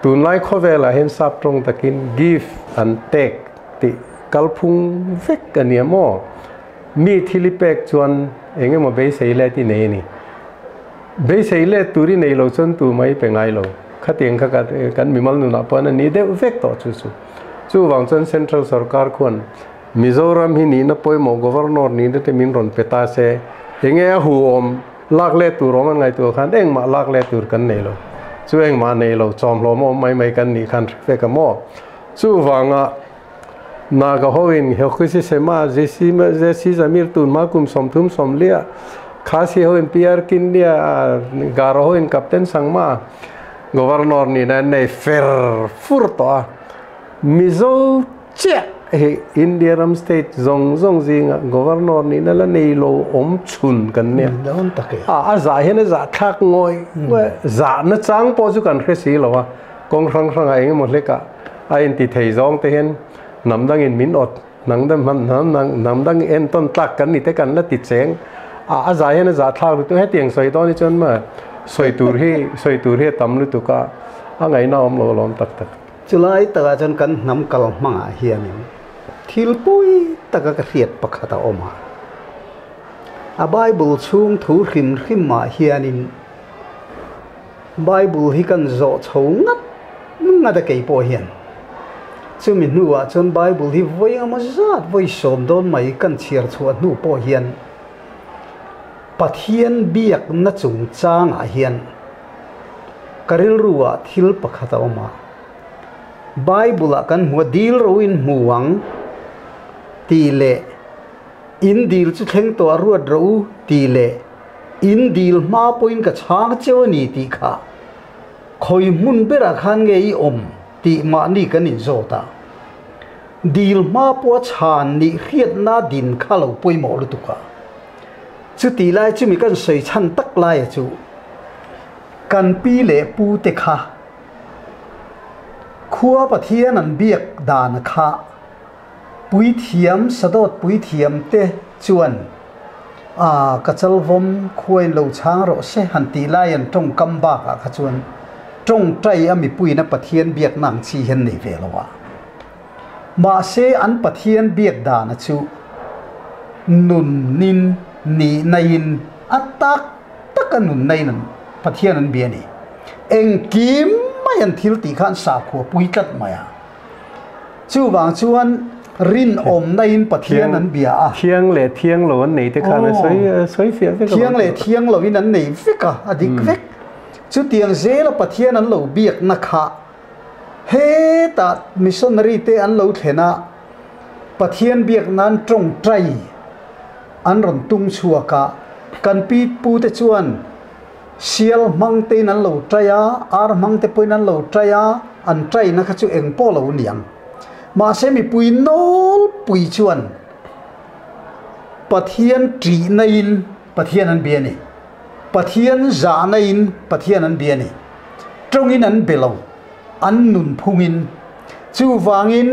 tun lai kho vela hen sap trong takin give and take ti kalphung vek ania mo mi thilipek chuan enge mo be sei le ti nei ni be sei le turi nei lo chon tu mai pe ngai lo khatiang kha kan mi mal nu na pa na ni de vek to chu wang chon Central Sarkar khon Mizoram hi ni na poi mo governor ni de te min ron peta se enge hu om lak le tu rom ngai tu khan eng ma lak le tur kan nei lo chu eng ma nei lo chom lo mo mai kan ni khan fe ka mo chu wanga na ga hoin he khusi sema jesi zamir tun ma kum som thum som lia khasi hoin PR kin dia gar hoin captain sangma governor ni na nei fer furto mizo che Indiaram state zong zing governor ni na la nei lo om chun kan ne don take za hen za thak ngoi za na chang po chu kan khesi lo wa kong rang ai mo leka a in ti thei zong te hen nam dang in min ot nang dam nam dang en ton tak kan ni te kan la ti cheng za hen za thak tu he tiang soi to ni chon ma soi tur he tam lu tu ka a ngai na om lo lom tak chulai ta jan kan nam kal manga hian thil pui taka ka riat pakhata oma a bible chung thu hrim ma hianin bible hi kan zo chongat ngada kei po hian chumi nuwa chon bible hi voinga ma zat voi som don mai kan chiar chuan nu po hian pathian biak na chung chang a hian karil ruwa thil pakhata oma Bible kan modil roin muang tile indil chu theng to ruat ro tile indil ma point ka chang chewani ti kha khoi mun bera khan nge I om ti ma ni kan in zota dil ma po chan ni khiat na din khalo poi mo lu tu ka chu ti lai chu mi kan sei chan tak lai chu kan pi le pu te kha khua pathian an biak dan kha pui thiam sadot pui thiam te chuan ka chalvom khuai lo chang ro se han ti lai an tong kam ba ka kha chuan tong trai ami pui na pathian biak nang chi hen nei ve lowa ma se an pathian biak dan chu nun nin ni nain atak takanun nainan pathian an biani engkim mayan thil ti khan sa kho pui tat maya chu wang chuan rin om nain pathian an bia a thiang lo an nei te khan soi fia ve thiang lo in an nei veka adik vek chu tiang zela pathian an lo biak na kha he ta missionary te an lo thena pathian biak nan trong trai an ron tung chuaka kan pi pu te chuan sial mang te nan lo traya ar mang te poi nan lo traya an trai na kha chu eng po lo niang ma se mi pui nol pui chuan pathian tri nain pathian an biani pathian za nain pathian an biani trongin an belo an nun phungin chu wangin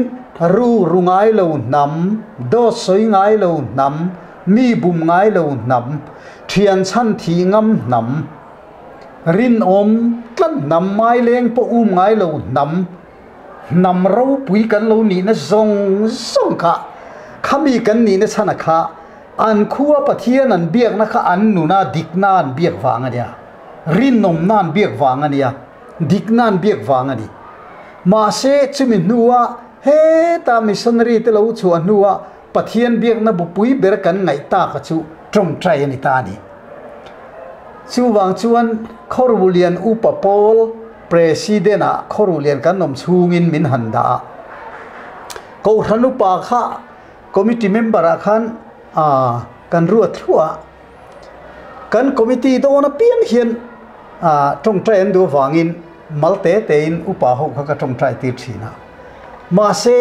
ru rungai lo nam do soi ngai lo nam mi bum ngai lo nam thian chan thi ngam nam rin om tlan nam mai leng po ngai lo nam ro pui kan lo ni na zong kha khami kan ni na chana kha an khuwa pathian an biak na kha an nu na dik nan biak wang ania rin nom nan biak wang ania dik nan biak wang ani ma se chumi nuwa he ta missionary te lo chu anuwa pathian biak na bu pui ber kan ngai ta ka chu trong trai ani ta ni chu wang chuan khorulian upapol president a khorulian kan nom chungin min handa ko thanu pa kha committee member a khan kan ruat thua kan committee do na pian hian trong trai an do wangin malte te in upa ho kha trong trai tir thina ma se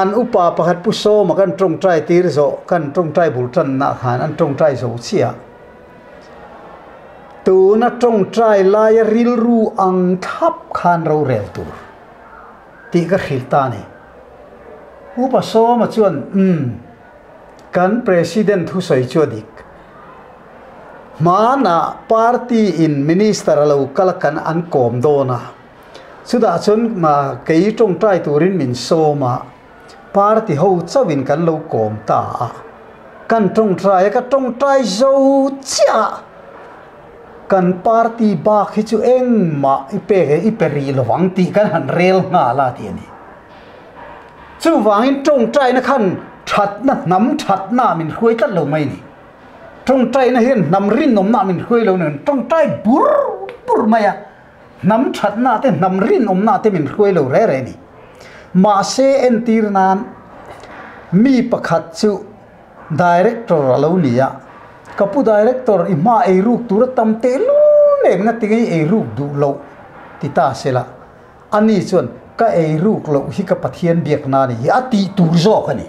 an upa pakhat pu so ma kan trong trai tir zo kan trong trai bultan na khan an trong trai zo chia tu na trong trai lai ril ru ang thap khan ro rel tu ti ka khil ta ni upa so ma chuan kan president thu soi chu dik mana party in minister lo kalakan an kom do na suda chun ma kei trong trai turin min so ma party ho chawin kan lo kom ta kan trong trai zo cha kan party ba khi chu eng ma ipe ri lo wang ti kan han rel nga la ti ni chu wangin trong trai na khan that na nam that na min khuai tat lo mai ni trong trai na hian nam rin nom na min khuai lo nen trong trai bur maya nam that na te nam rin om na te min khuai lo re ni ma se en tir nan mi pakhat chu director alo nia kapu director ima ei ruk tur tam te lu lem na tingai ei ruk du lo ti ta sela ani chuan ka ei ruk lo hi ka pathian biak na ni ati tur zo ka ni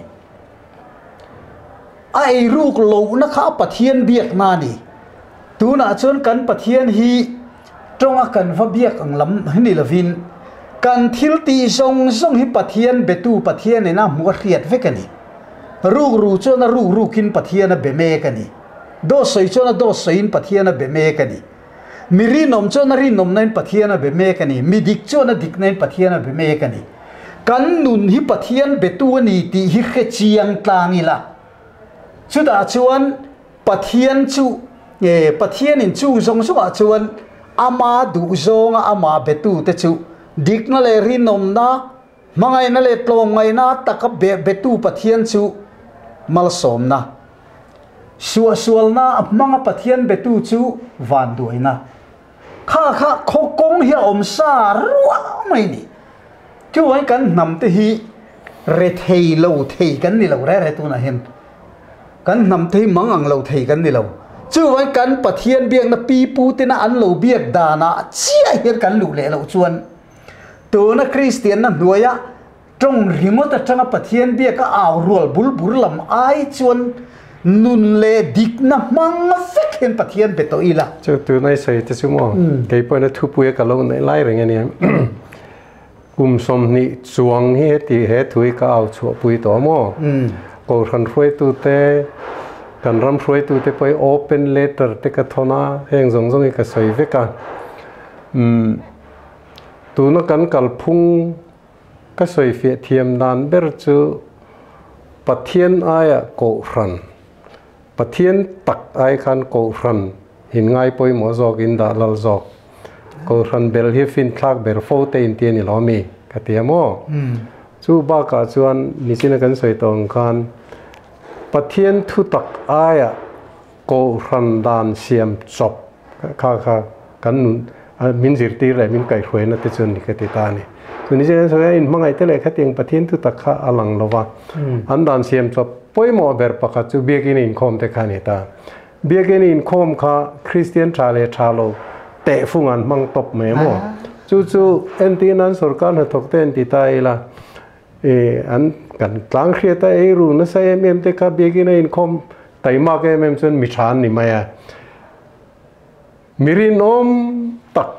a ei ruk lo na kha pathian biak na ni tu na chuan kan pathian hi tronga kan va biak ang lam ni lovin kan thil ti zong hi pathian betu pathian na mu riat ve ka ni ruk ru chuan ru kin pathian be me ka ni do soi chona do soin pathiana be me ka ni miri nom chona ri nom nain pathiana be me ka ni mi dik chona dik nain pathiana be me ka ni kan nun hi pathian betu ni ti hi khe chiang tlangila chuda chuan pathian chu pathian in chu zong suwa chuan ama du zonga ama betu te chu dik na le ri nom na mangai na le tlong ngai na taka betu pathian chu mal som na sual na mga pathian betu chu van duai na kha kong hi om sa ruwa mai ni chu ai kan nam te hi re thei lo thei kan ni lo re tu na hen kan nam te mangang lo thei kan ni lo chu ai kan pathian biak na pi pu te na an lo biak da na chia hi kan lu le lo chuan tu na christian na nuaya trong rimota changa pathian biak ka aw rual bul lam ai chuan nun le dik na mang fek hen pathian beto ila chu tu nai sei te chu mo ke po na thu pu ka lo nei lai reng ani kum som ni chuang he ti he thui ka au chu pui to mo ko ran hroi tu te kan ram hroi tu te poi open letter te ka thona heng zong ka sei ve ka tu na kan kal phung ka sei fe thiam dan ber chu pathian aya ko ran pathian tak ai khan ko ran hin ngai poi mo zok in da lal zok ko ran bel hi fin thak ber fo te in ti ni lo mi ka ti mo chu ba ka chuan ni sin kan soi tong khan pathian thu tak aya ko ran dan siam chop kha kan nun min zir ti le min kai hruai na te chun ni ka ti ta ni tu ni chen so in mangai te le kha tiang pathian thu tak kha alang lova an dan siam chop poi mo ber pakha chu biakin in khom te khani ta biakin in khom kha christian thale thalo te fungan mang top me mo chu entinan sarkar na thokte enti ta ila an kan tlang khria ta e ru na sai em te kha biakin in khom taima ke mem chun mi than ni maya mirin om tak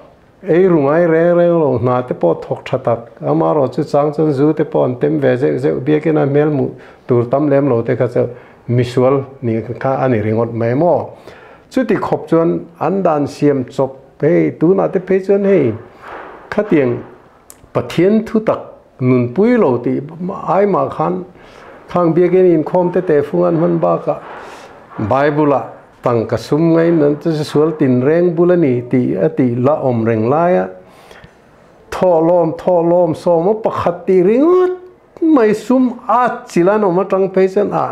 e ru ngai re lo na te po thok thatak amaro chu chang chu zu te pon tem ve je biakin a mel mu tur tam lem lo te kha che misual ni kha ani ringot me mo chu ti khop chuan an dan siam chop pe tu na te pe chuan hei kha tiang pathian thu tak nun pui lo ti ai ma khan khang biakin in khom te fungan man ba ka bible tang ka sum ngai nan chu sual tin reng bulani ti ati la om reng laia tholom so mo pakhat ti ringot mai sum a chilan om tang pechen a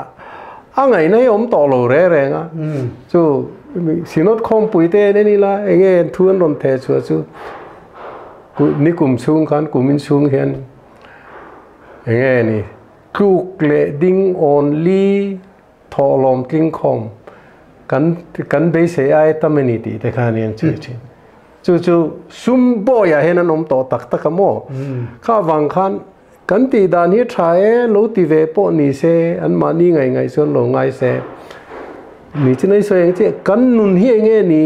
angai nei om to lo re nga chu sinot khom pui te ni la enge thuan rom the chu ku ni kum chung khan kumin chung hian enge ni kluk le ding only tholom king khom kan be se ai tamani ti te khanian chu sum bo ya henan om to tak mo kha wang khan kan ti dan hi thae lo ti ve po ni se an ma ni ngai son lo ngai se ni chinai so eng che kan nun hi nge ni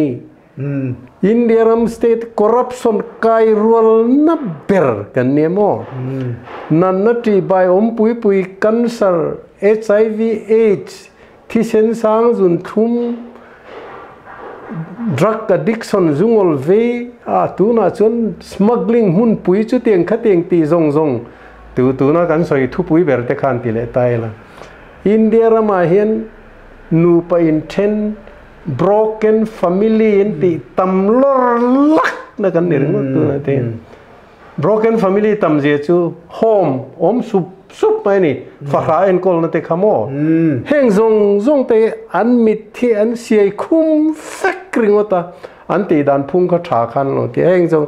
อินเดียรัมสเตทคอร์รัปชันกายรัวนับเบอร์กันเนี่ยมั้งนั่นนัดที่ใบปุยกันเซอร์ HIV AIDS ที่เส้นสางจุนทุ่ม drug addiction จุงอลเวตัวน่ะจน smuggling หุ่นปุยจุดเตียงขัดเตียงตีซงตัวน่ะกันสอยทุปุยเบอร์เตขันตีเลตายละอินเดียรามาเห็นนูไปอินเทน broken family อินตีตำลอลักนักันนี่เรื่องตัวนั่นเอง broken family ตำเจ้าจู home สุบไปนี่ฝากเอ็นกอลนั่นเองขโมยเฮงซงเตอันมิดที่อันเสียคุ้มฟักกริงว่าตาอันตีดันพุ่งเขาฉาคันเลยที่เฮงซง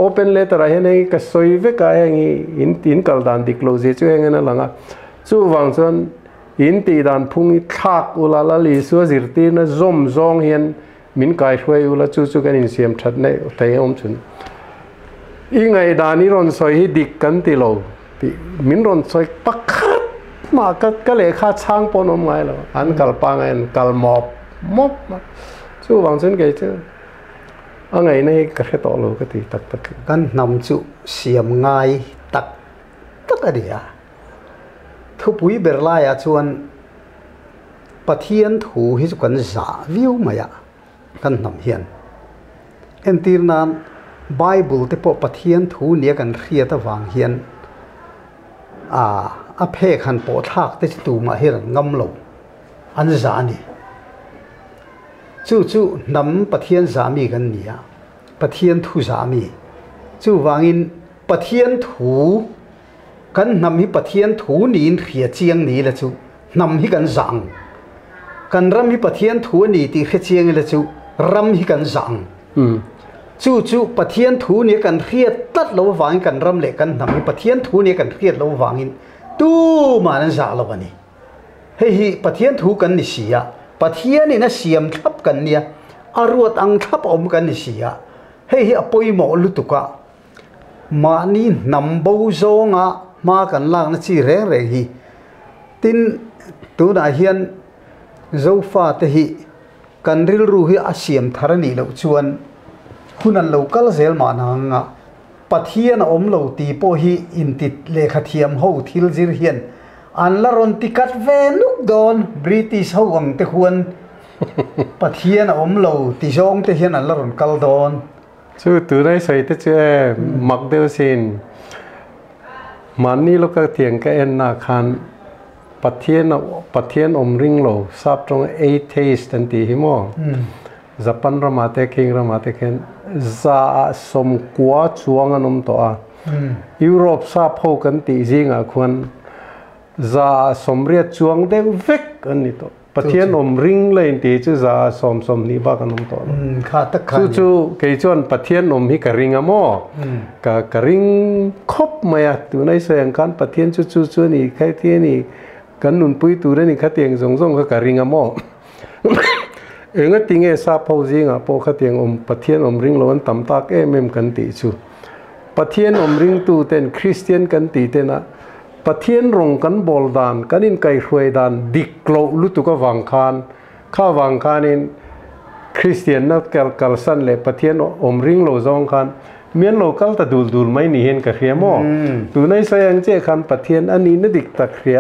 open letter เห็นไอ้ก็สวยเวกไอ้อินกัลดันดิ close จู่เฮงนั่นหลังจู่วังส่วนอินตีดันพุ่งทักอุลาลลีสัวจิรตีนะซงเห็นมินกายช่วยอุลาจู่กันอินเสียมชัดในเตยอมชุนอีไงดานี่รอนสวยดิกกันตีโลมินรอนสวยปักขัดมาก็เลยข้าช่างปนอมไงล่ะอันกัลปังอันกัลมอบจู่วังส่วนไงจู่ไงนี่กระเทต่อโลก็ตีตักกันนำจู่เสียมไงตักอะไรอ่ะทุบวิเบอร์ไลอาชวนปะเทียนถูให้สุกันจ่าวิวมาอ่ะกันนำเฮียนเอ็นตีนั้นไบเบิลที่พอปะเทียนถูเนี่ยกันเรียตะวางเฮียนอเพขันปอทักที่ตูมาเฮียนงำลงอันจ่านี่จู่นำปะเทียนสามีกันเนี่ยปะเทียนถูสามีจู่วางอินปะเทียนถูกันนำให้ปะเทียนถูนี่เรียเจียงนี่ละจู่นำให้กันสังกันรำให้ปะเทียนถูนี่ตีเรียเจียงนี่ละจู่รำให้กันสังจู่ปะเทียนถูนี่กันเรียตัดเราวางกันรำเล็กกันนำให้ปะเทียนถูนี่กันเรียเราวางอินตู้มานั่นจ่าเราวันนี้เฮ้ยปะเทียนถูกันนี่เสียปะเทียนนี่นะเสียมทับกันเนี่ยอรวดอังทับอมกันนี่เสียเฮ้ยอปอยหมอลุตุกะมานี่นำบูโซงะมากันล่างนั่นสิเร่งฮีตินตัวน่าเฮียนโซฟาเตฮีกันริลรูฮีอาเซียมธารณีเราชวนคุณนันเราก็เซลมานังะปะเทียนอมเราตีโปฮีอินติดเลขเทียมหูทิลจิรเฮียนอันละรอนติกัดเวนุกโดนบริติชเขาวังเตควรปะเทียนอมเราติจงเตเฮียนอันละรอนกัลโดนจู่ตัวได้ใส่เตเจมักเดลซินมันนี่เราก็เถียงกันเองนะคันปะเทียนอมริงโลทราบตรงเอเทสตันตีหิมอญี่ปุ่นรามาเตคิงรามาเตคินจะสมกว่าช่วงนั้นตัวยุโรปทราบพอกันตีจริงอ่ะควรจะสมเรียกช่วงเด็กเวกอันนี้ตัวปะเทียนอมริงเลยตีจะสมนี่บ้ากันนตัวจู่เกี่ยจวนปะเทียนอมฮิกริงอ่ะมั้งกริงคบมาอ่ะตัวในเสียงการปะเทียนจู่นี่ใครเทียนี่กันนุนปุยตัวนี่ขัดเตียงส่งก็กริงอ่ะมั้งเองก็ติงเอซาพาวจิงอ่ะพอขัดเตียงอมปะเทียนอมริงล้วนต่ำตากเมมกันตีจู่ปะเทียนอมริงตัวเต็นคริสเตียนกันตีเต็นอ่ะปะเทียนรงกันบอลดานกันอินไก่ช่วยดานดิกโลลุตุก็วังคานข้าวังคานินคริสเตียนนักกัลสันเลยปะเทียนอมริงโลจงคานเมียนโลกัลตะดูลไม่หนีเห็นกับเขียมอตัวในสยังเจ้าคันปะเทียนอันนี้นดิกตะเขีย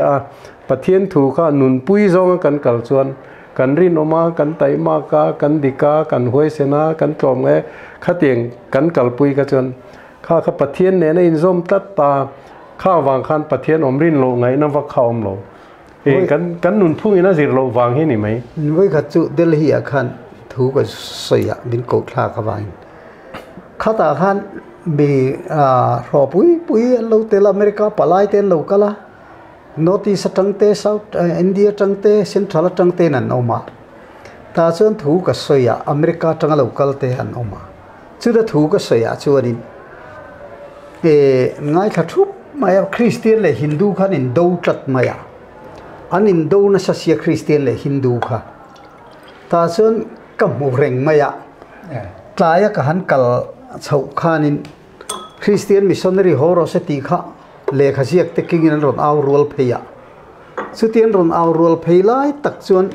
ปะเทียนถูกข้านุนปุยจงกันกัลชวนกันรินอมากันไตมากากันดิกากันห้วยเสนากันกลมเอ้ข้าเตียงกันกัลปุยกันจนข้าปะเทียนเนี่ยในอินซอมตัดตาข้าวางคันปะเทียนอมรินโลไงน้ำว่าข้าวอมโลกันนุนพุ่งน่าสิโลวางให้นี่ไหมไว้ขัดจุเดลฮีอาคันถูกกับเสียบินโกทากวางข้าตาคันมีรอปุยเราเตลอเมริกาปลายเตลโลกละนอติสตังเตเซาท์อินเดียตังเตเซ็นทรัลตังเตนันออกมาตาส่วนถูกกับเสียอเมริกาตังโลกลเตอันออกมาจุดถูกกับเสียชวนนี้ง่ายขัดทุบมาคริสเตียนเลยฮินดูค่ะนินดูจัดมาอันนินดูน่าจะเสียคริสเตียนเลยฮินดูค่ะแต่ส่วนกับมูเร่งมาตายกับฮันกัลชาวข้านินคริสเตียนมิชชันนารีฮอร์สติค่ะเลขาเสียกเทกิงนันรอนเอารัวลเพย์สุดที่นันรอนเอารัวลเพย์ไล่ตักส่วน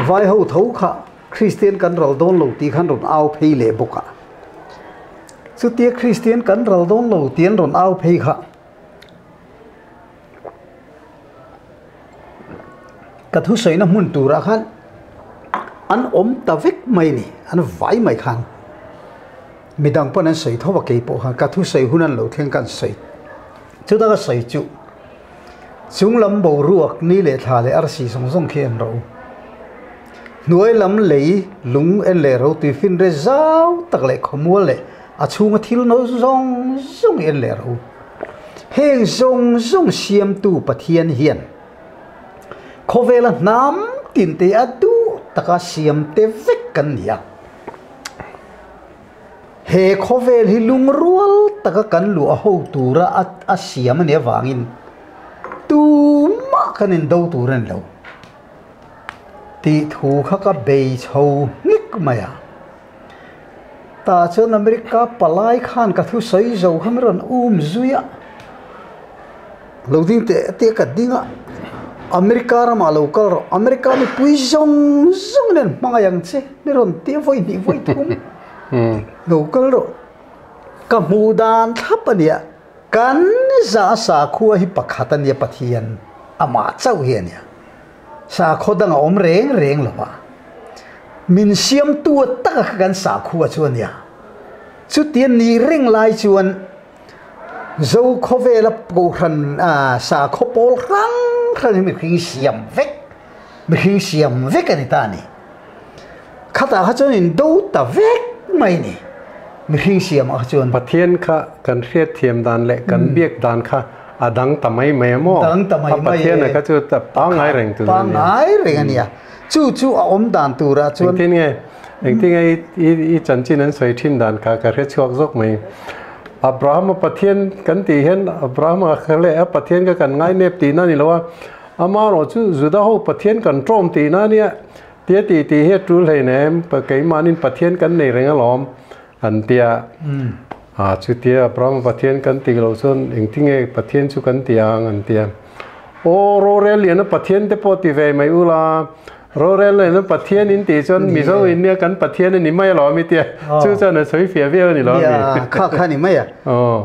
ไว้หูเท้าค่ะค คริสเตียนกันเราโดนเหล่าตีขันรอนเอาเพย์เล่บกะสุดที่คริสเตียนกันเราโดนเหล่าตีนรอนเอาเพย์ค่ะกระทุ้ยน้ำมุนตูระขันอันอมตะวิกไม่นี่อันไว้ไม่ขันมีดังปนันใส่ทว่าเกี่ยวกับกระทุ้ยหุ่นนั้นเหล่าเทียงกันใส่จุดนั้นก็ใส่จุงลำบรวกนี่เลยทาเลยอาร์ซีส่งเขียนเราหน่วยลำเลยลุงเอเลเราตีฟินเรจาวตักเลยขมัวเลยอาชูงทิลโนส่งเอเลเราเฮงส่งเสียมตูปะเทียนเฮียนขเวลน้ำตินเตอดูตะกาเสียมเตวิกกันเนี่ยเฮขเวลฮิลุงรัวตะกากันลัวหูตูระอาเสียมเนี่ยวางินตูมากันอินดูตูรันเราตีถูกเขาก็เบยชาวนิกมาอ่ะแต่เจ้าอเมริกาปลายขันกระทุ้ยเจ้าเขาไม่รอนซุยอ่ะเราดิ้งเตะกันดิ้งอ่ะอเมริกาเรามาเราก็อเมริกาไม่ปุยจงเนี่ยมังยังเช่ไม่รอนเตี้ยไฟนี่ไฟทุ่มเราก็รู้กับมูดานทับเนี่ยกันจะสาคูให้ปักขัดเนี่ยปะเทียนอามาเจ้าเฮียเนี่ยสาคูดังอมเร่งหรอวะมินเสียมตัวตักกันสาคูชวนเนี่ยสุดที่นี่เร่งลายชวนเจ้าขเวลปูขันสาคูปอลครั้งมีขิงเสียมเวกมีขิงเสียมเวกกันนี่ตานี่ข้าตาข้าจวนดูตาเวกไม่นี่มีขิงเสียมข้าจวนปะเทียนข้ากันเรียดเทียมดานเละกันเบียกดานข้าดังทำไมไม่หม้อดังทำไมไม่ปะเทียนเนี่ยก็จะแต่ปังไงแรงตัวนี้ปังไงแรงเนี่ยจู่อมดานตัวละจวนที่ไงที่ไงอีจันจีนั้นสวยทิ้งดานข้าก็เรียดชวกซกไม่อับราฮัมปะเทียนกันตีเห็นอับราฮัมเขาเลยปะเทียนก็กันง่ายเนบตีนั่นนี่แล้วว่าอามาเราจู่จุดเอาปะเทียนกันโจมตีนั่นเนี่ยเตี้ยตีเฮ็ดรู้เลยเนี่ยปะไก่มานินปะเทียนกันในเรื่องล้อมอันเตี้ยจุดเตี้ยพร้อมปะเทียนกันตีเราส่วนเองที่ไงปะเทียนชุกันเตียงอันเตี้ยโอ้โรเรลเนี่ยนะปะเทียนเตปอติเวไม่อุลาโรเรลเนี่ยนะปะเทียนอินตีจนมีโซอินเนี่ยกันปะเทียนนี่ไม่หรอไม่เตี้ยจู่จนเนี่ยสวยเฟียเวียวนี่หรอมีข้านี่ไม่อะ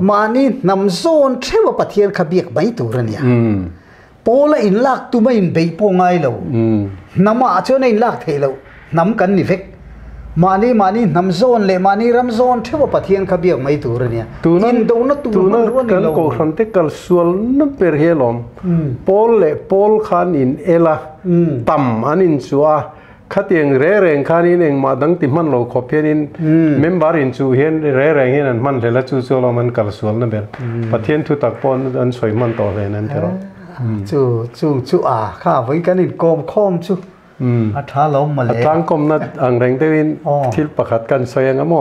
มานี่นำโซนเชื่อว่าปะเทียนขบีกไม่ตัวเนี่ยโปละอินลักตัวไม่อินเบย์โปง่ายแล้วน้ำมาเจ้าในอินลักเทแล้วน้ำกันนี่เฟกมานี่น้ำโซนเลยมานี่รำโซนเชื่อว่าปะเทียนขบีกไม่ตัวเนี่ยอินโดนตัวนั้นกันโกขันเตกัลส่วนนั่นเป็นเฮลอมโปลขันอินเอล่าต่ำอันอินชัวขัดยังเร่งขันอินเองมาดังที่มันเราขบเพียนินเมมบาร์อินชูเห็นเร่งเห็นนั่นมันเลยละจู่เรามันกัลส่วนนั่นเป็นปะเทียนทุตักปอนอันสวยมันต่อเลยนั่นเถอะจู่ข้าไว้กันอินกอมคอมจู่อัฐาล้มมาเลยตั้งกอมนัดอังแรงเตวินที่ประคัดกันสวยงาม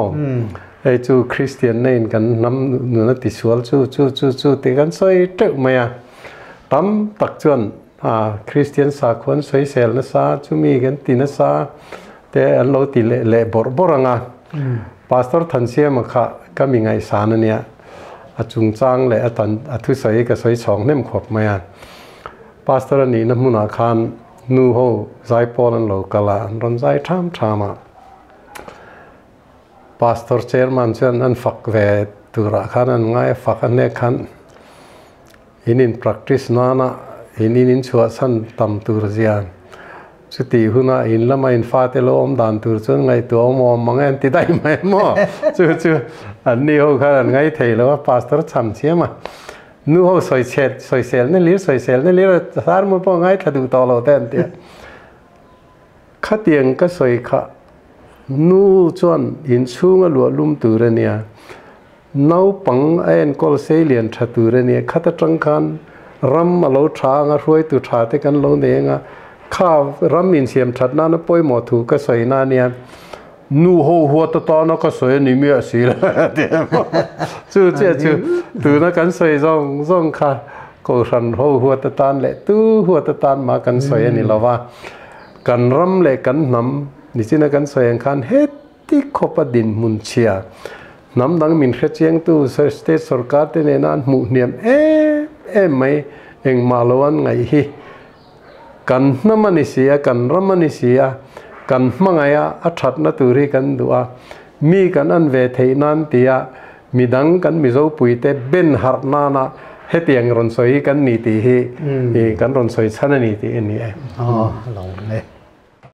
ไอ้จู่คริสเตียนเนี่ยกันน้ำเนื้อติดสวลจู่ตีกันสวยเจ๋อไหมอ่ะตั้มตักจวนคริสเตียนสาคนสวยเซลนะซาจู่มีกันตีนะซาแต่เราตีเละบอรังอ่ะพาสตอร์ทันเสียมาค่ะก็มีไงสารเนี่ยจุงจางเละตันทุสวยก็สวยสองเน่มขบไหมอ่ะพาสตอร์นี่น้ำมุนาคานนูโฮใจปอนันโลกาลารันใจทามพาสตอร์เชอร์มันเช่นอันฝักเวตุระขันอันง่ายฝักอันเนขันอิน practice นานะอินชัวสันตำตุรเจียนสุติหุนะอินละมาอินฟาเตโลอมดานตุรจนไงตัวมอมังเอ็นติได้ไหมมอจู่อันนี้เขาขันไงเทแล้วว่าพาสตอร์ทำเชี่ยมานู้เขาสวยเซลนี่สวยเซลนี่สารมันพอง่ายถ้าดูต่อเราเต้นเดียขัดยังก็สวยข้านู้จวนอินชูงหลัวลุ่มตัวเนี่ยน้าปังเอ็นกอลเซเลียนชัดตัวเนี่ยขัดจังกันรำมาเราช้างรวยตัวช้าแต่กันเราเนี่ยข้ารำอินเสียมชัดนั่นป่วยหมดถูกก็สวยน่าเนี่ยนูหัวตอนนั้นก็สวยนี่มีอะไรละเดี๋ยวจู่ตัวนั้นกันสวยจงค่ะก็ฉันหัวตอนเละตู้หัวตอนมากันสวยนี่ละว่ากันรำเละกันน้ำนี่สินะกันสวยกันเฮ็ดที่ขบดินมุนเชียน้ำดังมินเชียงตู้สเตทสุรการที่เนี่ยนั่นมุเนียมไม่เองมาลวันไงฮีกันน้ำมันนิเสียกันรำมันนิเสีย กันมั่งไงอัฐัดนัตุรีกันดูมีกันอันเวทีนั้นที่มีดังกันมีโจปุยเตเบนหาร์นานะเฮตียงรอนสอยกันนี่ที่กันรอนสอยชั้นนี่ที่นี่อ๋อลองเลย